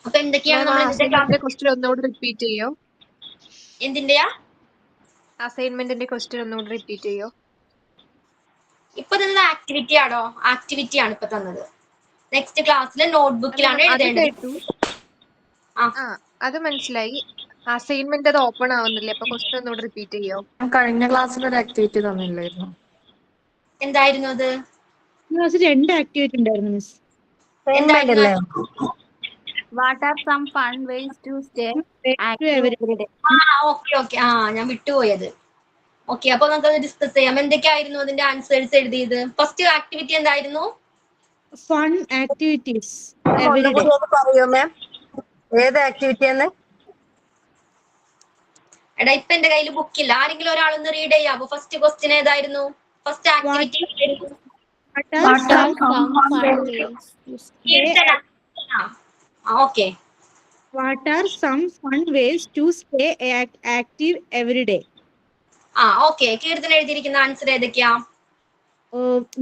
അപ്പൊ എന്തൊക്കെയാണ് നമ്മൾ ക്വസ്റ്റ്യൻ ഒന്നുകൂടി റിപ്പീറ്റ് ചെയ്യോ? എന്തിന്റെയാ? അസൈൻമെന്റിന്റെ ക്വസ്റ്റ്യൻ ഒന്നുകൂടി റിപ്പീറ്റ് ചെയ്യോ? ഇപ്പൊ തന്നത് ആക്ടിവിറ്റി ആണോ? ആക്ടിവിറ്റി ആണ് ഇപ്പൊ തന്നത്. നെക്സ്റ്റ് ക്ലാസ്സിൽ നോട്ട്ബുക്കിലാണ് എഴുതേണ്ടത്. അത് മനസ്സിലായി. അസൈൻമെന്റ് അത് ഓപ്പൺ ആവുന്നില്ല. അപ്പൊ ക്വസ്റ്റ്യൻ ഒന്നുകൂടി റിപ്പീറ്റ് ചെയ്യോ? കഴിഞ്ഞ ക്ലാസ്സിൽ ഒരു ആക്ടിവിറ്റി തന്നില്ലായിരുന്നു. എന്തായിരുന്നു അത്? ക്ലാസ്സിൽ 2 ആക്ടിവിറ്റി ഉണ്ടായിരുന്നു miss. What are some fun ways to stay active every day? Okay. ഞാൻ വിട്ടുപോയത്. ഓക്കെ, അപ്പൊ നമുക്കത് ഡിസ്കസ് ചെയ്യാം. എന്തൊക്കെയായിരുന്നു അതിന്റെ ആൻസേഴ്സ് എഴുതിയത്? ഫസ്റ്റ് ആക്ടിവിറ്റി എന്തായിരുന്നു? Fun activities. പറയോ മാം, ഏത് ആക്ടിവിറ്റിയാണ്? എടാ, ഇപ്പൊ എന്റെ കയ്യിൽ ബുക്കില്ല. ആരെങ്കിലും ഒരാളൊന്ന് റീഡ് ചെയ്യാവോ? ഫസ്റ്റ് ക്വസ്റ്റ്യൻ ഏതായിരുന്നു? First activity okay. What are some fun ways to stay active every day? Okay. Keerthana എഴുതിയിരിക്കുന്ന ആൻസർ ഏതൊക്കെയാ?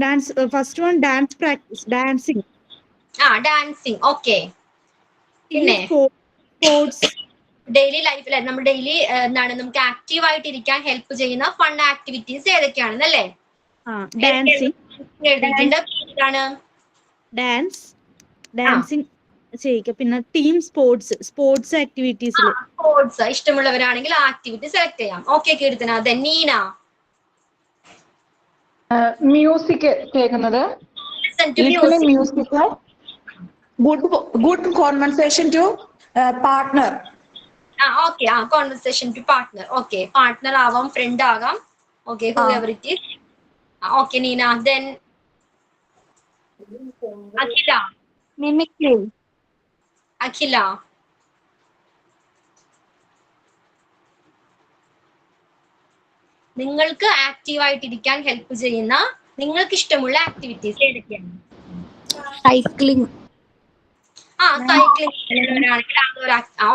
Dance. First one, dance practice, dancing. Dancing. Okay. പിന്നെ സ്പോർട്സ്. ഡെയിലി ലൈഫിൽ നമ്മൾ ഡെയിലി എന്താണ് നമുക്ക് ആക്റ്റീവ് ആയിട്ട് ഇരിക്കാൻ ഹെൽപ്പ് ചെയ്യുന്ന ഫൺ ആക്ടിവിറ്റീസ് ഏതൊക്കെയാണെന്നല്ലേ? ഡാൻസിങ്. എഴുതിയിട്ടുണ്ട്. ഡാൻസിങ് ചെയ്യിക്കുക. പിന്നെ ടീം സ്പോർട്സ് ആക്ടിവിറ്റീസിൽ സ്പോർട്സ് ഇഷ്ടമുള്ളവരാണെങ്കിൽ ആ ആക്ടിവിറ്റി സെലക്ട് ചെയ്യാം. ഓക്കെ കീർത്തന. നീന? മ്യൂസിക് കേൾക്കുന്നത്. Music. Good conversation to partner. Okay. Conversation to partner. Okay, partner ആവാം, ഫ്രണ്ട് ആകാം. Okay, whoever it is. Okay Neena. Then Akhila? Mimicry. Akhila? നിങ്ങൾക്ക് ആക്റ്റീവ് ആയിട്ടിരിക്കാൻ ഹെൽപ്പ് ചെയ്യുന്ന നിങ്ങൾക്ക് ഇഷ്ടമുള്ള ആക്ടിവിറ്റീസ് ഏതൊക്കെയാണ്? Cycling. സൈക്ലിംഗ്.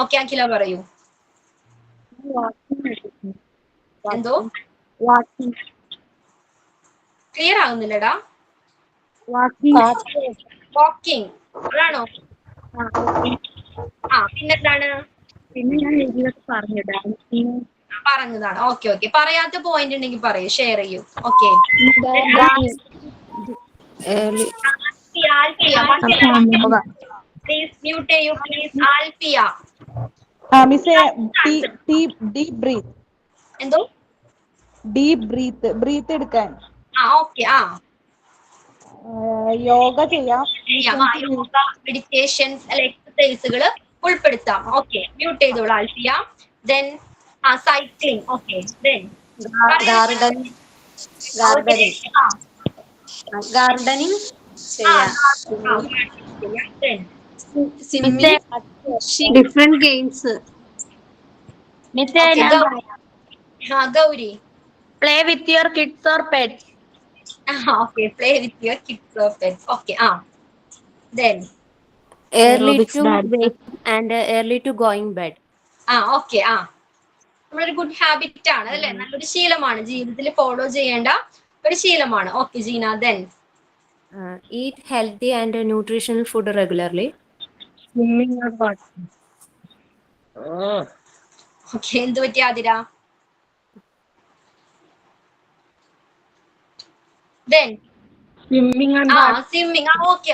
ഓക്കെ, അഖില പറയൂ. എന്തോ ക്ലിയർ ആകുന്നില്ലടാ. വാക്കിംഗ് അതാണോ? പിന്നെന്താണ്? പിന്നെ ഞാൻ പറഞ്ഞു ഡാൻസിങ് പറഞ്ഞതാണ്. ഓക്കെ. പറയാത്ത പോയിന്റ് ഉണ്ടെങ്കിൽ പറയൂ, ഷെയർ ചെയ്യൂ. ഓക്കെ. പ്ലീസ് മ്യൂട്ട് ചെയ്യൂ പ്ലീസ്. ആൽഫിയ? എന്തോ? ബ്രീത്ത് എടുക്കാൻ. ഓക്കെ. യോഗ ചെയ്യാം. യോഗ, മെഡിറ്റേഷൻസ് അല്ലെ എക്സസൈസുകൾ ഉൾപ്പെടുത്താം. ഓക്കെ, മ്യൂട്ട് ചെയ്തോളൂ Alfiya. Then cycling. Okay. Then gardening gardening ചെയ്യാം. Different games. Gauri Play with your kids or pets. Okay, play with your kids or pets. Okay. Then Early to wake and early to going bed. Okay. നമ്മളൊരു good habit ആണ് അല്ലെ, നല്ലൊരു ശീലമാണ്, ജീവിതത്തിൽ follow ചെയ്യേണ്ട ഒരു ശീലമാണ്. Okay Jeena. Then Eat healthy and nutritional food regularly. Swimming or what? Okay. എന്ത് പറ്റി Athira? Then Swimming and what? Swimming. Okay.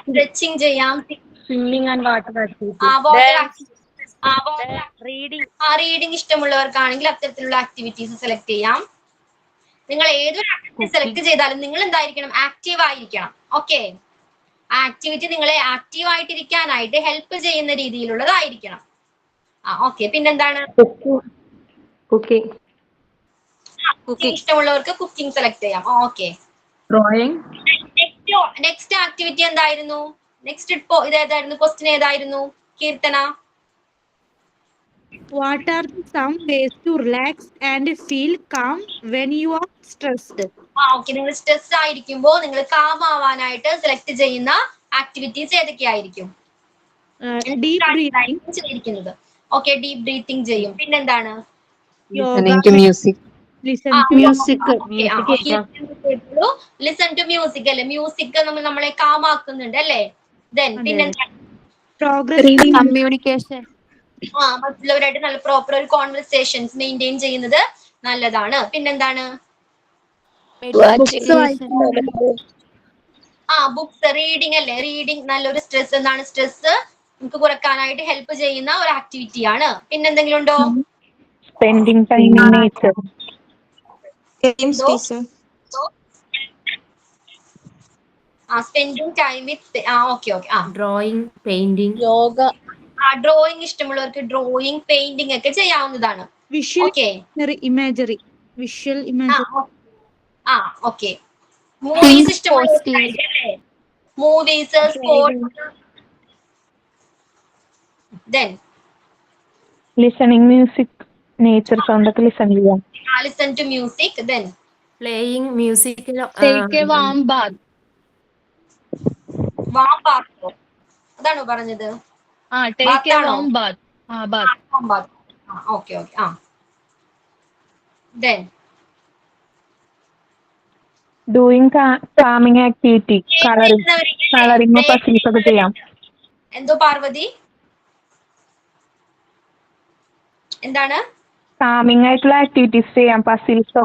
Stretching ചെയ്യാം. Swimming and water activity. Reading ഇഷ്ടമുള്ളവർക്കാണെങ്കിൽ അത്തരത്തിലുള്ള ആക്ടിവിറ്റീസ് സെലക്ട് ചെയ്യാം. നിങ്ങൾ ഏതൊരു ആക്ടിവിറ്റി സെലക്ട് ചെയ്താലും നിങ്ങൾ എന്തായിരിക്കണം? ആക്റ്റീവ് ആയിരിക്കണം. ഓക്കെ. ആക്ടിവിറ്റി നിങ്ങളെ ആക്റ്റീവ് ആയിട്ടിരിക്കാനായിട്ട് ഹെൽപ്പ് ചെയ്യുന്ന രീതിയിലുള്ളതായിരിക്കണം. ഓക്കെ. പിന്നെന്താണ്? Cooking. ഇഷ്ടമുള്ളവർക്ക് കുക്കിംഗ് സെലക്ട് ചെയ്യാം. ഓക്കെ. Drawing. നെക്സ്റ്റ് ആക്ടിവിറ്റി എന്തായിരുന്നു? നെക്സ്റ്റ് ഇതേതായിരുന്നു? ക്വസ്റ്റ്യൻ ഏതായിരുന്നു Keerthana? What are some ways to relax and feel calm when you are stressed? ഓക്കെ. നിങ്ങൾ സ്ട്രെസ് ആയിരിക്കുമ്പോൾ നിങ്ങൾ കാം ആവാനായിട്ട് സെലക്ട് ചെയ്യുന്ന ആക്ടിവിറ്റീസ് ഏതൊക്കെയായിരിക്കും? Deep breathing. ചെയ്തിരിക്കുന്നത്. ഓക്കെ. ഡീപ് ബ്രീത്തിങ് ചെയ്യും. പിന്നെന്താണ്? Listening to music. Listen to music. Listen to music അല്ലെ, മ്യൂസിക് നമ്മളെ കാമാക്കുന്നുണ്ട് അല്ലേ. ദെൻ പിന്നെന്താണ്? Progress communication. മറ്റുള്ളവരായിട്ട് നല്ല പ്രോപ്പർ ഒരു കോൺവെർസേഷൻസ് മെയിൻറ്റെയിൻ ചെയ്യുന്നത് നല്ലതാണ്. പിന്നെന്താണ്? ബുക്സ് റീഡിങ് അല്ലേ. റീഡിങ് നല്ലൊരു സ്ട്രെസ് സ്ട്രെസ് നമുക്ക് കുറക്കാനായിട്ട് ഹെൽപ്പ് ചെയ്യുന്ന ഒരു ആക്ടിവിറ്റി ആണ്. പിന്നെന്തെങ്കിലും ഉണ്ടോ? Spending time in nature. Spending time with. Okay. Drawing, painting. Yoga. Drawing ഇഷ്ടമുള്ളവർക്ക് ഡ്രോയിങ് പെയിന്റിംഗ് ഒക്കെ ചെയ്യാവുന്നതാണ്. Okay. Imagery. Visual imagery. Okay. Movies ഇഷ്ടമുള്ളവർക്ക് movies, sports. Then Listening music. Nature sound ഒക്കെ listen ചെയ്യാം. Listen to music. Then Playing music. Take a warm bath. Warm bath അതാണോ പറഞ്ഞത്? Take a warm bath. Bath. Okay. Then Doing calming activity. Coloring puzzles ഒക്കെ ചെയ്യാം. എന്തോ പാർവതി? എന്താണ്? Calming ആയിട്ടുള്ള activities ചെയ്യാം. പസിൽസോ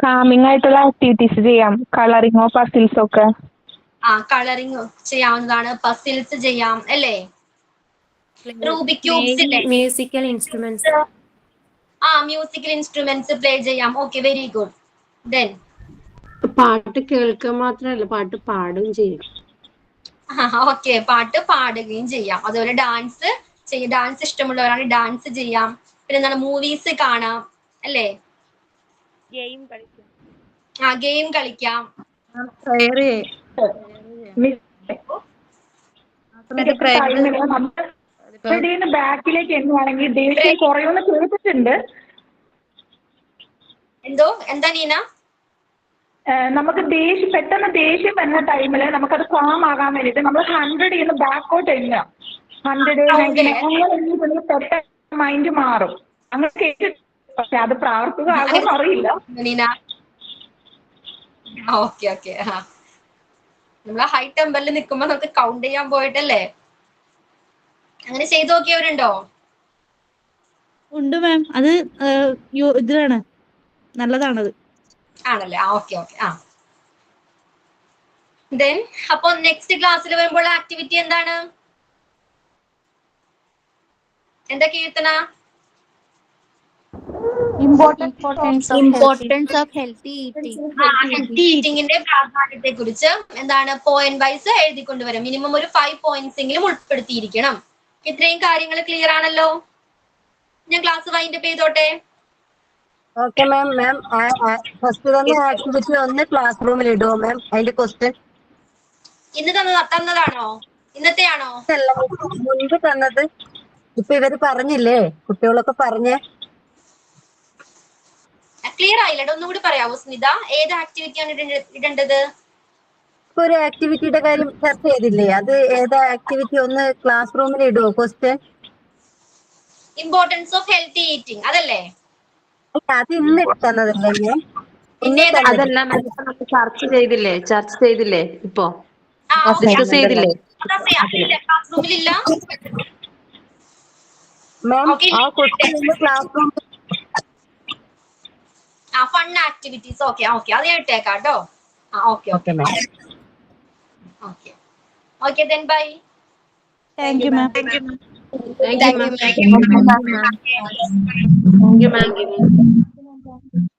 കാമിങ് ആയിട്ടുള്ള ആക്ടിവിറ്റീസ് ചെയ്യാം. കളറിങ്ങോ പസിൽസോ ഒക്കെ. കളറിങ് ചെയ്യാവുന്നതാണ്. പസിൽസ് ചെയ്യാം അല്ലേ. റൂബിക് ക്യൂബ്സ് ഇല്ലേ. Musical instruments. Musical instruments play ചെയ്യാം. ഓക്കെ. Very good. ദെൻ പാട്ട് കേൾക്കുക മാത്രമല്ല പാട്ട് പാടുകയും ചെയ്യാം. ഓക്കെ. പാട്ട് പാടുകയും ചെയ്യാം. അതുപോലെ ഡാൻസ് ഡാൻസ് ഇഷ്ടമുള്ളവരാണ് ഡാൻസ് ചെയ്യാം. പിന്നെ എന്താണ്? മൂവീസ് കാണാം അല്ലേ. ഗെയിം കളിക്കാം. ഗെയിം കളിക്കാം. ബാക്കിലേക്ക് എണ്ണുവാണെങ്കിൽ ദേഷ്യം കുറയുമെന്ന് കേട്ടിട്ടുണ്ട്. എന്താ നീന? നമുക്ക് പെട്ടെന്ന് ദേഷ്യം വരുന്ന ടൈമില് നമുക്കത് കാം ആകാൻ വേണ്ടിട്ട് നമ്മൾ 100 ബാക്കോട്ട് എണ്ണുക. 100 അങ്ങനെ പെട്ടെന്ന് മൈൻഡ് മാറും. അങ്ങനെ കേട്ടിട്ട് പക്ഷെ അത് പ്രാവർത്തികമാകുമെന്ന് അറിയില്ല. ഓക്കെ. നമ്മള് ഹൈ ടെമ്പറിൽ നിൽക്കുമ്പോ നമുക്ക് കൗണ്ട് ചെയ്യാൻ പോയിട്ടല്ലേ. അങ്ങനെ ചെയ്തു നോക്കിയവരുണ്ടോ? ഉണ്ട് മാം. അത് ഇതാണ്, നല്ലതാണത്. ആണല്ലേ. ഓക്കെ. ദെൻ അപ്പൊ നെക്സ്റ്റ് ക്ലാസ്സിൽ വരുമ്പോൾ ആക്ടിവിറ്റി എന്താണ്? എന്താ Keerthana? Importance of healthy eating. Healthy ഈറ്റിംഗിന്റെ പ്രാധാന്യത്തെ കുറിച്ച് എന്താണ് പോയിന്റ് വൈസ് എഴുതിക്കൊണ്ടുവരാം. മിനിമം ഒരു 5 പോയിന്റ്സ് എങ്കിലും ഉൾപ്പെടുത്തിയിരിക്കണം. ഇത്രയും കാര്യങ്ങൾ ക്ലിയർ ആണല്ലോ. ഞാൻ ക്ലാസ് വൈൻഡപ്പ് ചെയ്തോട്ടെ? Okay ma'am. മാം ഫസ്റ്റ് തന്നെ ആക്ടിവിറ്റി ഒന്ന് ക്ലാസ് റൂമിൽ ഇടുവോ മാം? അതിന്റെ ക്വസ്റ്റ്യൻ ഇന്ന് തന്നതാണോ? ഇന്നത്തെയാണോ? മുൻപ് തന്നത്. ഇപ്പൊ ഇവര് പറഞ്ഞില്ലേ, കുട്ടികളൊക്കെ പറഞ്ഞേ. ക്ലിയർ ആയില്ല, ഒന്നുകൂടി പറയാവോ സ്മിത? ഏത് ആക്ടിവിറ്റിയാണ് ഇടേണ്ടത്? ഇപ്പൊ ഒരു ആക്ടിവിറ്റിയുടെ കാര്യം ചർച്ച ചെയ്തില്ലേ, അത് ഏതാ ആക്ടിവിറ്റി ഒന്ന് ക്ലാസ് റൂമിൽ ഇടുവോ question? Importance of healthy eating അതല്ലേ? അത് ഇന്ന് തന്നതല്ലേ ഞാൻ? അതല്ല നമ്മൾ ചർച്ച ചെയ്തില്ലേ ഇപ്പൊ ഡിസ്കസ് ചെയ്തില്ലേ? ക്ലാസ് റൂമിലില്ല മാം. ആ ക്വസ്റ്റ്യൻ ക്ലാസ് റൂമിൽ ഫൺ ആക്ടിവിറ്റീസ്. ഓക്കെ ഓക്കെ, അത് ഞാൻ ഇട്ടേക്കാം കേട്ടോ. Okay okay okay okay then bye. Thank you ma'am. Thank you ma'am.